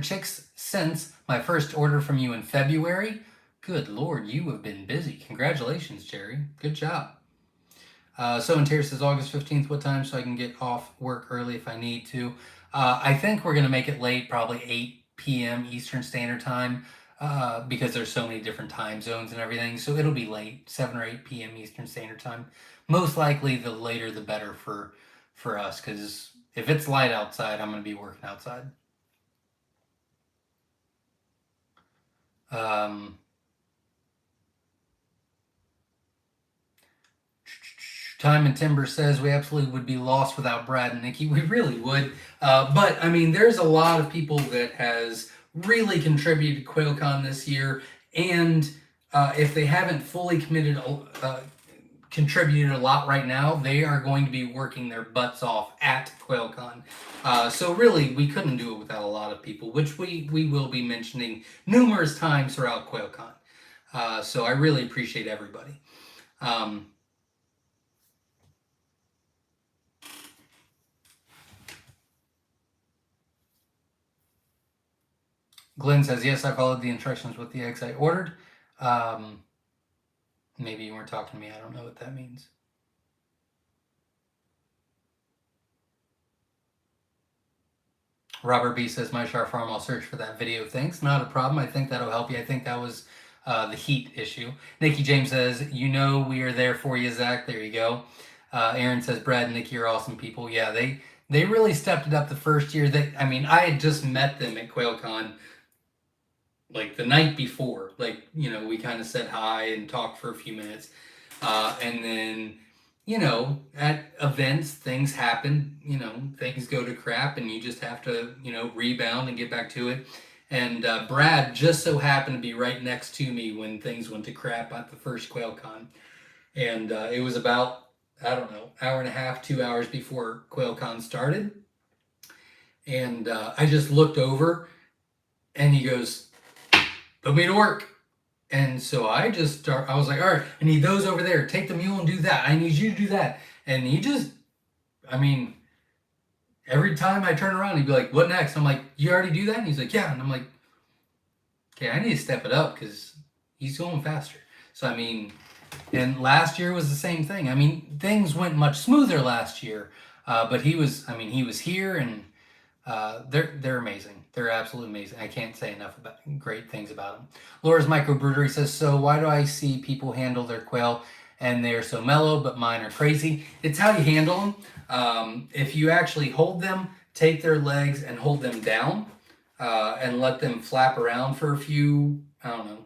chicks since my first order from you in February. Good Lord, you have been busy. Congratulations, Jerry. Good job. So and Terry says, August 15th, what time so I can get off work early if I need to? I think we're going to make it late, probably 8 p.m. Eastern Standard Time, because there's so many different time zones and everything. So it'll be late, 7 or 8 p.m. Eastern Standard Time. Most likely, the later the better for us, because if it's light outside, I'm going to be working outside. Time and Timber says, we absolutely would be lost without Brad and Nikki. We really would. But, there's a lot of people that has really contributed to QuailCon this year. And if they haven't fully contributed a lot right now, they are going to be working their butts off at QuailCon. So really, we couldn't do it without a lot of people, which we will be mentioning numerous times throughout QuailCon. So I really appreciate everybody. Glenn says, yes, I followed the instructions with the eggs I ordered. Maybe you weren't talking to me. I don't know what that means. Robert B says, Myshire Farm, I'll search for that video. Thanks. Not a problem. I think that'll help you. I think that was the heat issue. Nikki James says, we are there for you, Zach. There you go. Aaron says, Brad and Nikki are awesome people. Yeah, they really stepped it up the first year. I had just met them at QuailCon the night before. We kind of said hi and talked for a few minutes. And then, at events, things happen, things go to crap and you just have to, rebound and get back to it. And Brad just so happened to be right next to me when things went to crap at the first QuailCon. And it was about, hour and a half, 2 hours before QuailCon started. And I just looked over and he goes, put me to work. And so I was like, all right, I need those over there. Take the mule and do that. I need you to do that. And he just, every time I turn around, he'd be like, what next? I'm like, you already do that? And he's like, yeah. And I'm like, okay, I need to step it up because he's going faster. So, and last year was the same thing. Things went much smoother last year. But he was here and they're amazing. They're absolutely amazing. I can't say enough great things about them. Laura's Microbrewery says, so why do I see people handle their quail and they're so mellow, but mine are crazy? It's how you handle them. If you actually hold them, take their legs and hold them down and let them flap around for a few,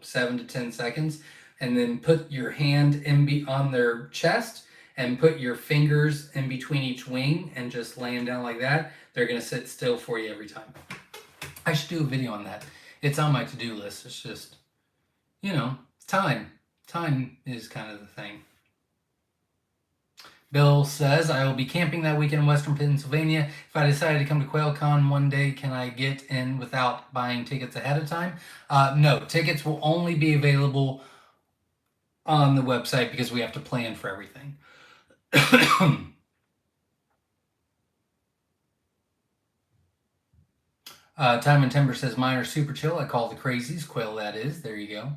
7 to 10 seconds, and then put your hand on their chest and put your fingers in between each wing and just lay them down like that, they're going to sit still for you every time. I should do a video on that. It's on my to-do list. It's just, you know, time. Time is kind of the thing. Bill says, I will be camping that weekend in Western Pennsylvania. If I decided to come to Quail Con one day, can I get in without buying tickets ahead of time? No, tickets will only be available on the website because we have to plan for everything. Time and Timber says, mine are super chill. I call the crazies. Quail, that is. There you go.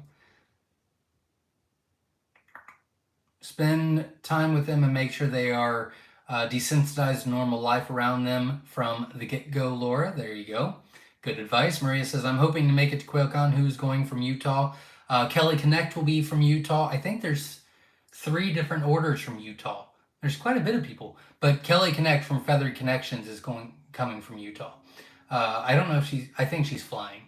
Spend time with them and make sure they are desensitized to normal life around them from the get-go, Laura. There you go. Good advice. Maria says, I'm hoping to make it to QuailCon. Who's going from Utah? Kelly Connect will be from Utah. I think there's 3 different orders from Utah. There's quite a bit of people. But Kelly Connect from Feathered Connections is coming from Utah. I don't know if I think she's flying.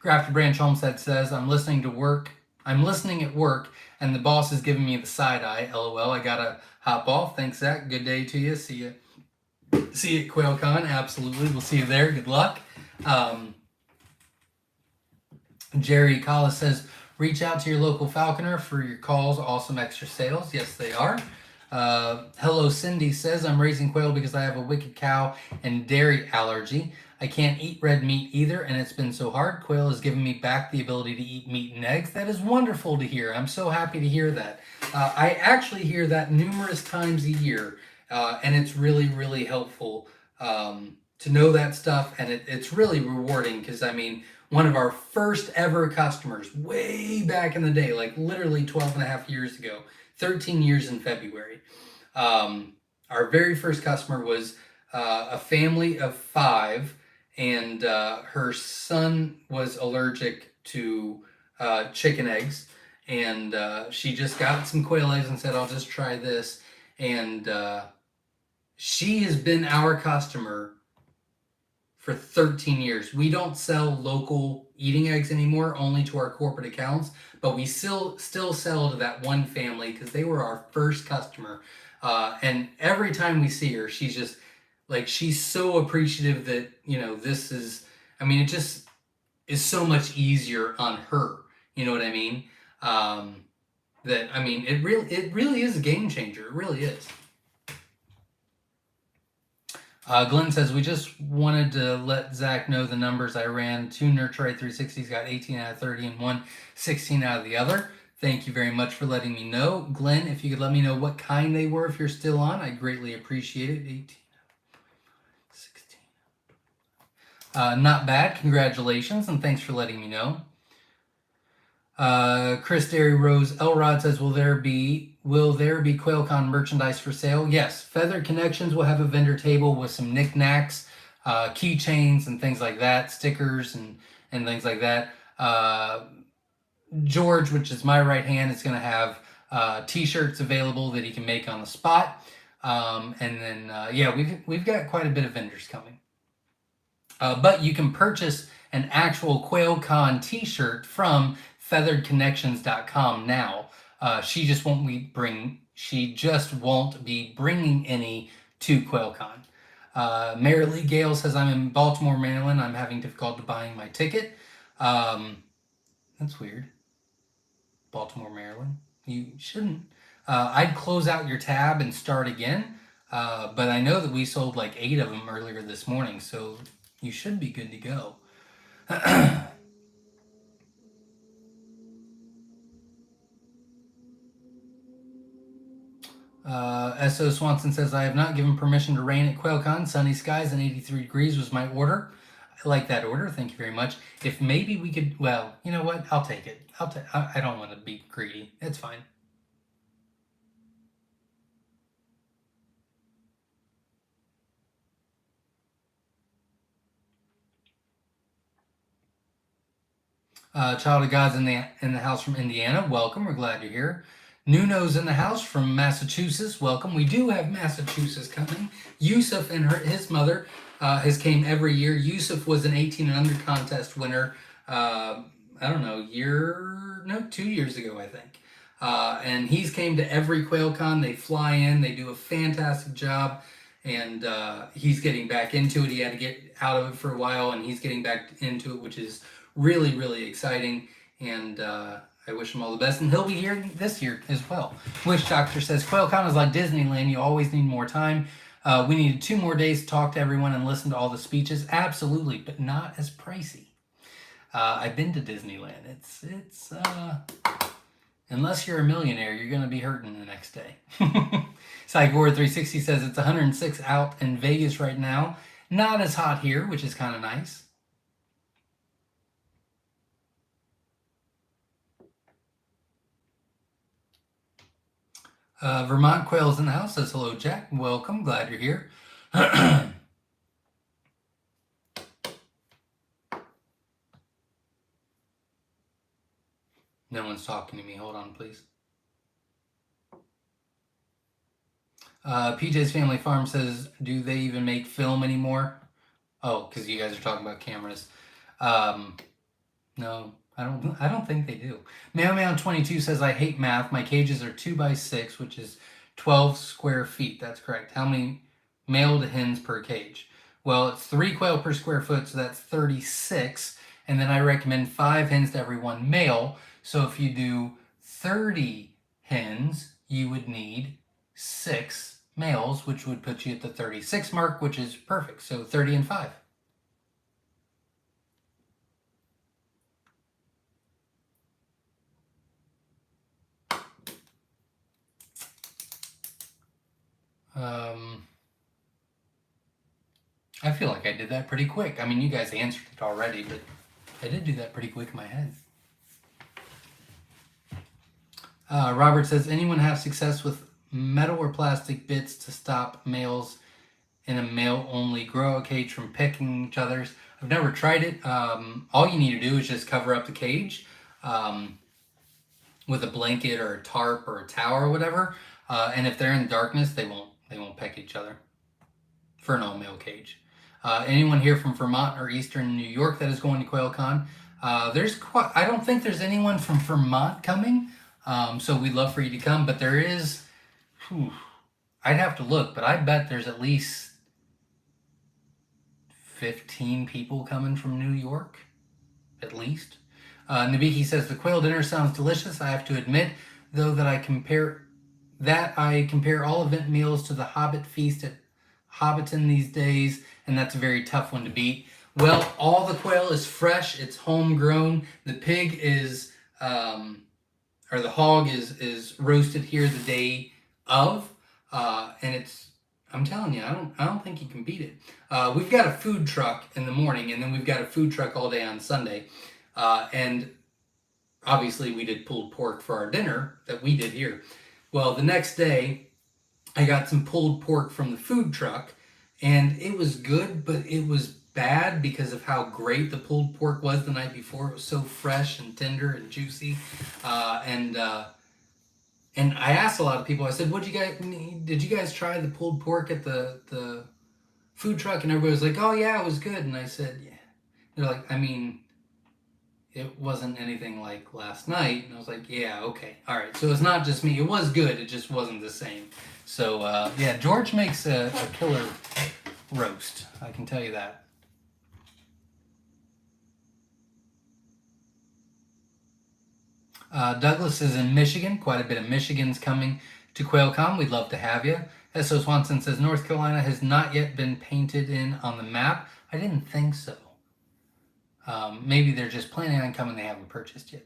Grafted Branch Homestead says, I'm listening at work, and the boss is giving me the side eye. LOL. I gotta hop off. Thanks, Zach. Good day to you. See you at QuailCon. Absolutely. We'll see you there. Good luck. Jerry Collis says, reach out to your local falconer for your calls. Awesome extra sales. Yes, they are. Hello Cindy says, I'm raising quail because I have a wicked cow and dairy allergy. I can't eat red meat either, and it's been so hard. Quail has given me back the ability to eat meat and eggs. That is wonderful to hear. I'm so happy to hear that. I actually hear that numerous times a year, and it's really, really helpful to know that stuff, and it's really rewarding because, I mean, one of our first ever customers way back in the day, like literally 12 and a half years ago, 13 years in February, our very first customer was a family of 5, and her son was allergic to chicken eggs, and she just got some quail eggs and said, I'll just try this, and she has been our customer for 13 years. We don't sell local eating eggs anymore, only to our corporate accounts, but we still sell to that one family because they were our first customer, and every time we see her, she's just like, she's so appreciative that, you know, this is, I mean, it just is so much easier on her. You know what I mean? That, I mean, it really is a game changer. It really is. Glenn says, we just wanted to let Zach know the numbers I ran. 2 Nurture Rate 360s got 18 out of 30 and 1 16 out of the other. Thank you very much for letting me know. Glenn, if you could let me know what kind they were if you're still on, I greatly appreciate it. 18. 16. Not bad. Congratulations, and thanks for letting me know. Chris Derry Rose Elrod says, will there be QuailCon merchandise for sale? Yes. Feathered Connections will have a vendor table with some knickknacks, keychains and things like that, stickers and things like that. George, which is my right hand, is going to have t-shirts available that he can make on the spot. And then, yeah, we've got quite a bit of vendors coming. But you can purchase an actual QuailCon t-shirt from featheredconnections.com now. She just won't be bringing any to QuailCon. Marilee Gale says, I'm in Baltimore, Maryland. I'm having difficulty buying my ticket. That's weird. Baltimore, Maryland. You shouldn't. I'd close out your tab and start again. But I know that we sold like 8 of them earlier this morning, so you should be good to go. S.O. Swanson says, I have not given permission to rain at QuailCon. Sunny skies and 83 degrees was my order. I like that order. Thank you very much. If maybe we could, well, you know what? I'll take it. I don't want to be greedy. It's fine. Child of God's in the house from Indiana. Welcome. We're glad you're here. Nuno's in the house from Massachusetts. Welcome. We do have Massachusetts coming. Yusuf and his mother has came every year. Yusuf was an 18 and under contest winner. I don't know, 2 years ago, I think. And he's came to every quail con. They fly in, they do a fantastic job, and he's getting back into it. He had to get out of it for a while, and he's getting back into it, which is really, really exciting. And I wish him all the best, and he'll be here this year as well. Wish Doctor says, Quail Con is like Disneyland. You always need more time. We needed 2 more days to talk to everyone and listen to all the speeches. Absolutely, but not as pricey. I've been to Disneyland. It's unless you're a millionaire, you're going to be hurting the next day. Psychward360 says it's 106 out in Vegas right now. Not as hot here, which is kind of nice. Vermont Quail's in the house says, hello, Jack. Welcome. Glad you're here. No one's talking to me. Hold on, please. PJ's Family Farm says, do they even make film anymore? Oh, because you guys are talking about cameras. No, I don't think they do. Mailman22 says, I hate math. My cages are 2x6, which is 12 square feet. That's correct. How many male to hens per cage? Well, it's 3 quail per square foot, so that's 36. And then I recommend 5 hens to every 1 male. So if you do 30 hens, you would need 6 males, which would put you at the 36 mark, which is perfect. So 30 and 5. I feel like I did that pretty quick. I mean, you guys answered it already, but I did do that pretty quick in my head. Robert says, anyone have success with metal or plastic bits to stop males in a male-only grow cage from pecking each other's? I've never tried it. All you need to do is just cover up the cage with a blanket or a tarp or a towel or whatever. And if they're in the darkness, they won't peck each other for an all-male cage. Anyone here from Vermont or Eastern New York that is going to Quail Con? I don't think there's anyone from Vermont coming. So we'd love for you to come, but there is, I'd have to look, but I bet there's at least 15 people coming from New York, at least. Nabiki says, the quail dinner sounds delicious. I have to admit, though, that I compare all event meals to the Hobbit feast at Hobbiton these days, and that's a very tough one to beat. Well, all the quail is fresh. It's homegrown. The pig is, or the hog is roasted here the day of, and it's, I'm telling you, I don't think you can beat it. We've got a food truck in the morning, and then we've got a food truck all day on Sunday, and obviously we did pulled pork for our dinner that we did here. Well, the next day, I got some pulled pork from the food truck, and it was good, but it was bad because of how great the pulled pork was the night before. It was so fresh and tender and juicy, and I asked a lot of people. I said, did you guys try the pulled pork at the food truck? And everybody was like, oh yeah, it was good. And I said, yeah. They're like, I mean, it wasn't anything like last night. And I was like, yeah, okay, all right. So it's not just me. It was good. It just wasn't the same. So yeah, George makes a killer roast. I can tell you that. Douglas is in Michigan. Quite a bit of Michigan's coming to Quail Con. We'd love to have you. S.O. Swanson says, North Carolina has not yet been painted in on the map. I didn't think so. Maybe they're just planning on coming. They haven't purchased yet.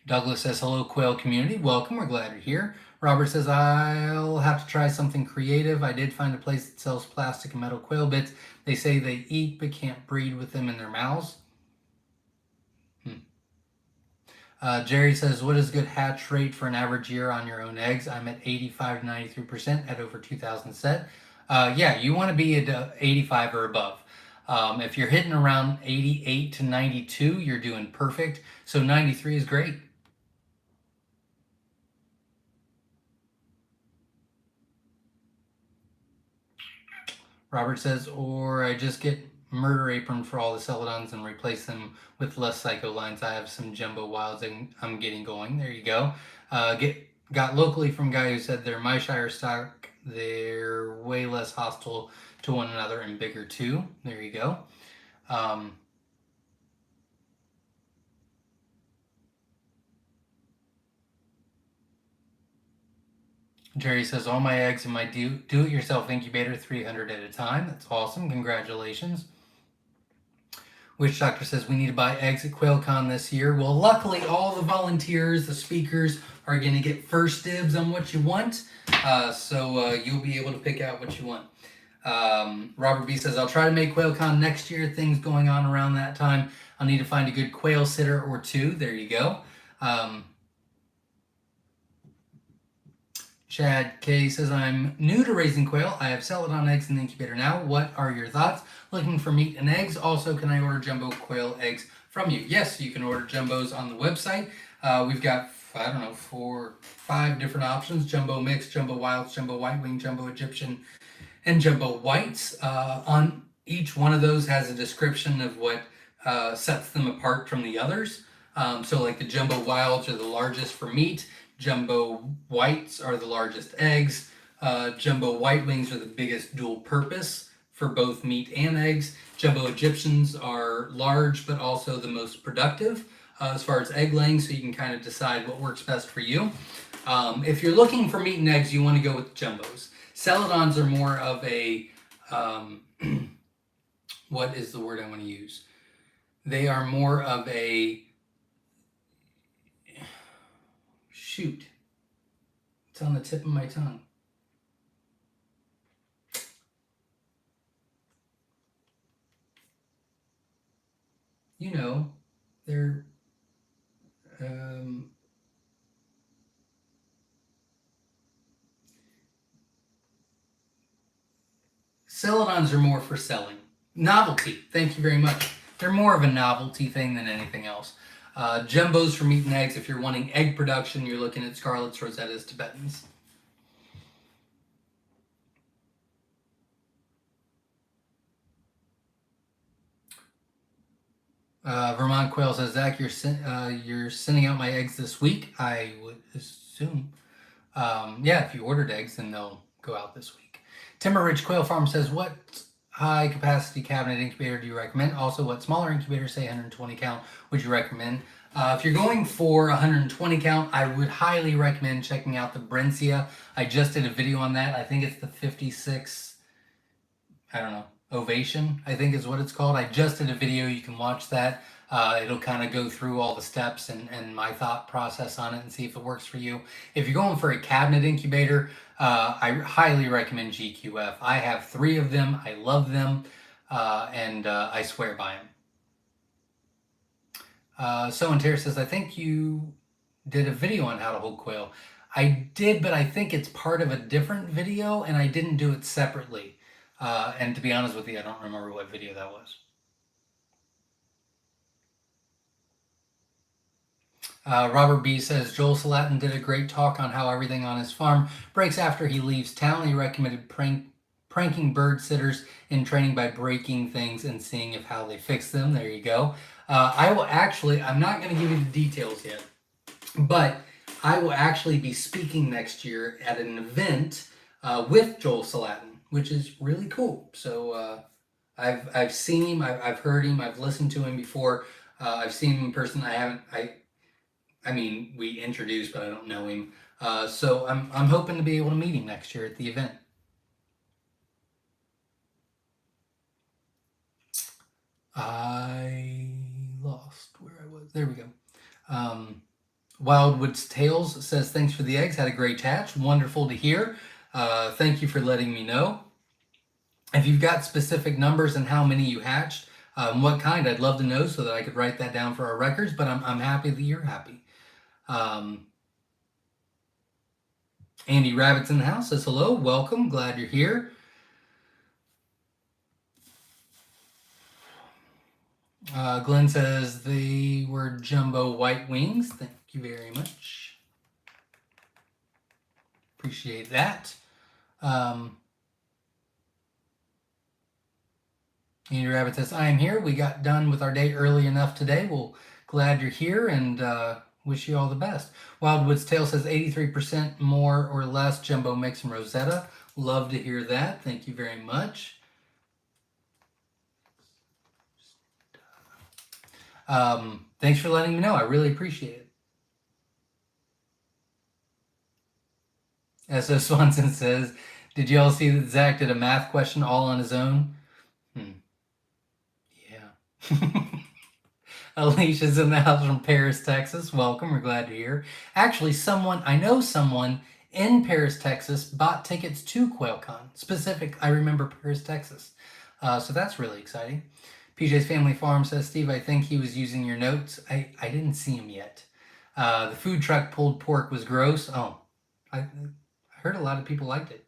Douglas says, hello, Quail community. Welcome. We're glad you're here. Robert says, I'll have to try something creative. I did find a place that sells plastic and metal quail bits. They say they eat but can't breed with them in their mouths. Jerry says, what is a good hatch rate for an average year on your own eggs? I'm at 85 to 93% at over 2,000 set. Yeah, you want to be at 85 or above. If you're hitting around 88 to 92, you're doing perfect. So 93 is great. Robert says, or I just get murder apron for all the celadons and replace them with less psycho lines. I have some jumbo wilds and I'm getting going. There you go. Got locally from a guy who said they're Myshire stock. They're way less hostile to one another and bigger too. There you go. Jerry says, all my eggs in my do-it-yourself incubator, 300 at a time. That's awesome. Congratulations. Witch Doctor says, we need to buy eggs at Quail Con this year. Well, luckily, all the volunteers, the speakers, are going to get first dibs on what you want. So you'll be able to pick out what you want. Robert B says, I'll try to make Quail Con next year. Things going on around that time. I'll need to find a good quail sitter or two. There you go. Chad K says, I'm new to raising quail. I have celadon eggs in the incubator now. What are your thoughts? Looking for meat and eggs. Also, can I order jumbo quail eggs from you? Yes, you can order jumbos on the website. We've got, I don't know, 4 or 5 different options. Jumbo mix, jumbo wilds, jumbo white wing, jumbo Egyptian, and jumbo whites. On each one of those has a description of what sets them apart from the others. So like the jumbo wilds are the largest for meat. Jumbo whites are the largest eggs. Jumbo white wings are the biggest dual purpose for both meat and eggs. Jumbo Egyptians are large, but also the most productive as far as egg laying, so you can kind of decide what works best for you. If you're looking for meat and eggs, you want to go with jumbos. Celadons are more of a, what is the word I want to use? They are more of a, shoot, it's on the tip of my tongue. You know, they're celadons are more for selling. Novelty, thank you very much. They're more of a novelty thing than anything else. Jumbos for meat and eggs. If you're wanting egg production, you're looking at Scarlets, Rosettas, Tibetans. Vermont Quail says, Zach, you're sending out my eggs this week. I would assume. Yeah, if you ordered eggs, then they'll go out this week. Timber Ridge Quail Farm says, what high capacity cabinet incubator do you recommend? Also, what smaller incubator, say 120 count, would you recommend? If you're going for 120 count, I would highly recommend checking out the Brencia. I just did a video on that. I think it's the 56, I don't know, Ovation, I think is what it's called. I just did a video. You can watch that. It'll kind of go through all the steps and my thought process on it and see if it works for you. If you're going for a cabinet incubator, I highly recommend GQF. I have 3 of them. I love them, and I swear by them. So and Tara says, I think you did a video on how to hold quail. I did, but I think it's part of a different video, and I didn't do it separately. And to be honest with you, I don't remember what video that was. Robert B says, Joel Salatin did a great talk on how everything on his farm breaks after he leaves town. He recommended pranking bird sitters in training by breaking things and seeing how they fix them. There you go. I will actually, I'm not going to give you the details yet, but I will actually be speaking next year at an event with Joel Salatin, which is really cool. So I've seen him, I've heard him, I've listened to him before. I've seen him in person. I mean, we introduced, but I don't know him. So I'm hoping to be able to meet him next year at the event. I lost where I was. There we go. Wildwood's Tales says, thanks for the eggs. Had a great hatch. Wonderful to hear. Thank you for letting me know. If you've got specific numbers and how many you hatched, what kind, I'd love to know so that I could write that down for our records, but I'm happy that you're happy. Andy Rabbit's in the house says, hello, welcome, glad you're here. Glenn says they were jumbo white wings. Thank you very much. Appreciate that. Andy Rabbit says, I am here. We got done with our day early enough today. Well, glad you're here and wish you all the best. Wildwood's Tale says 83% more or less jumbo mix and Rosetta. Love to hear that. Thank you very much. Thanks for letting me know. I really appreciate it. S.O. Swanson says, did you all see that Zach did a math question all on his own? Yeah. Alicia's in the house from Paris, Texas. Welcome. We're glad you're here. Actually, I know someone in Paris, Texas, bought tickets to Quail Con. I remember Paris, Texas. So that's really exciting. PJ's Family Farm says, Steve, I think he was using your notes. I didn't see him yet. The food truck pulled pork was gross. Oh, I heard a lot of people liked it.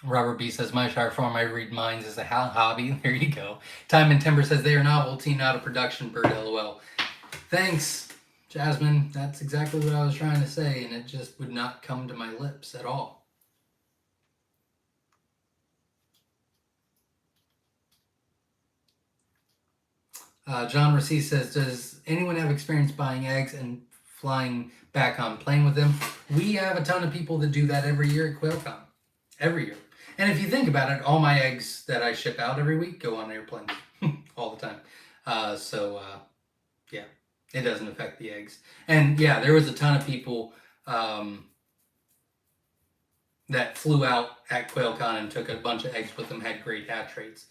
Robert B says, Myshire Farm, I read minds as a hobby. There you go. Time and Timber says, they are novelty, not a production bird, LOL. Thanks, Jasmine. That's exactly what I was trying to say, and it just would not come to my lips at all. John Racine says, does anyone have experience buying eggs and flying back on plane with them? We have a ton of people that do that every year at Quail Con. Every year. And if you think about it, all my eggs that I ship out every week go on airplanes all the time. Yeah, it doesn't affect the eggs. And yeah, there was a ton of people that flew out at Quail Con and took a bunch of eggs with them, had great hatch rates,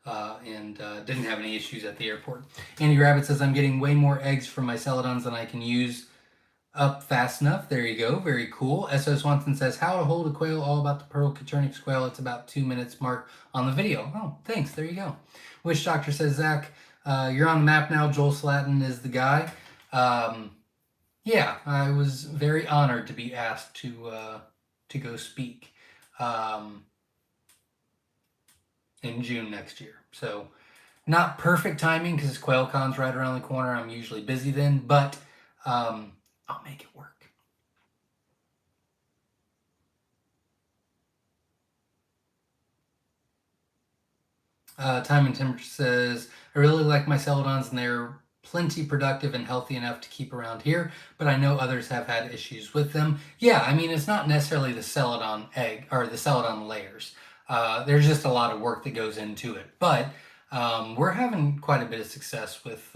and didn't have any issues at the airport. Andy Rabbit says, I'm getting way more eggs from my celadons than I can use up fast enough. There you go. Very cool. S.O. Swanson says, how to hold a quail, all about the pearl Coturnix quail. It's about 2 minutes mark on the video. Oh, thanks. There you go. Wish Doctor says, Zach, you're on the map now. Joel Slatton is the guy. Yeah, I was very honored to be asked to go speak in June next year. So not perfect timing because Quail Con's right around the corner. I'm usually busy then, but I'll make it work. Time and Temperature says, I really like my celadons and they're plenty productive and healthy enough to keep around here, but I know others have had issues with them. Yeah, I mean, it's not necessarily the celadon egg or the celadon layers. There's just a lot of work that goes into it, but we're having quite a bit of success with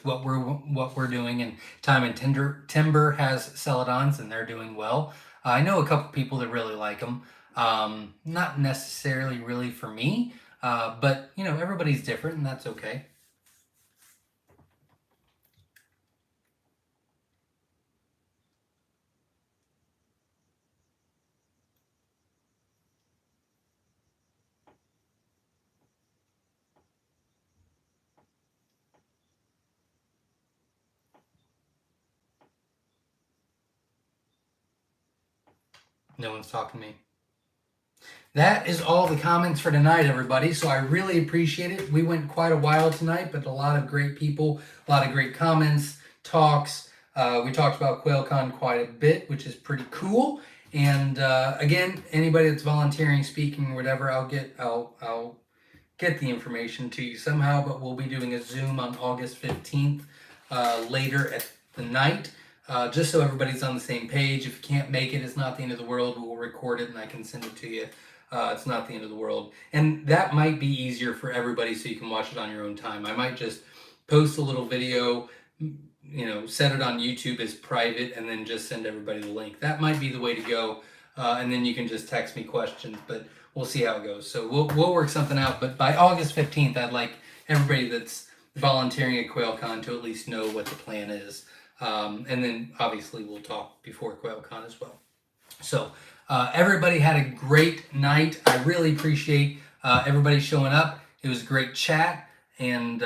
what we're doing, and Time and Timber has celadons and they're doing well. I know a couple people that really like them. Not necessarily really for me, but you know, everybody's different and that's okay. No one's talking to me. That is all the comments for tonight, everybody. So I really appreciate it. We went quite a while tonight, but a lot of great people, a lot of great comments, talks. We talked about Quail Con quite a bit, which is pretty cool. And again, anybody that's volunteering, speaking, whatever, I'll get the information to you somehow. But we'll be doing a Zoom on August 15th later at the night. Just so everybody's on the same page. If you can't make it, it's not the end of the world. We'll record it and I can send it to you. It's not the end of the world. And that might be easier for everybody so you can watch it on your own time. I might just post a little video, you know, set it on YouTube as private and then just send everybody the link. That might be the way to go. And then you can just text me questions, but we'll see how it goes. So we'll work something out. But by August 15th, I'd like everybody that's volunteering at Quail Con to at least know what the plan is. And then obviously we'll talk before Quail Con as well. So everybody had a great night. I really appreciate everybody showing up. It was a great chat. And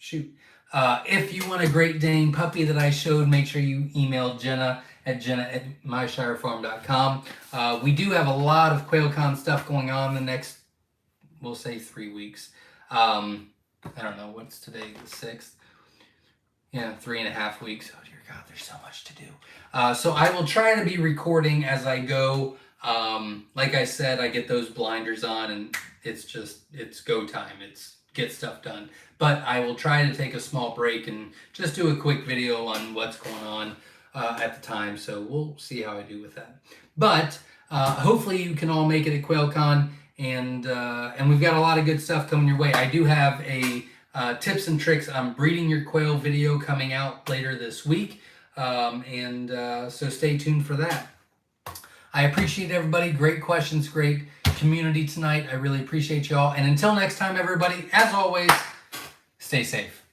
if you want a Great Dane puppy that I showed, make sure you email Jenna at Jenna at MyShireFarm.com. We do have a lot of QuailCon stuff going on the next, we'll say 3 weeks. I don't know, what's today, the 6th? Yeah, 3.5 weeks. Oh dear God, there's so much to do. So I will try to be recording as I go. Like I said, I get those blinders on and it's go time. It's get stuff done. But I will try to take a small break and just do a quick video on what's going on at the time. So we'll see how I do with that. But hopefully you can all make it at QuailCon, and we've got a lot of good stuff coming your way. I do have a tips and tricks on breeding your quail video coming out later this week. So stay tuned for that. I appreciate everybody. Great questions, great community tonight. I really appreciate y'all. And until next time, everybody, as always, stay safe.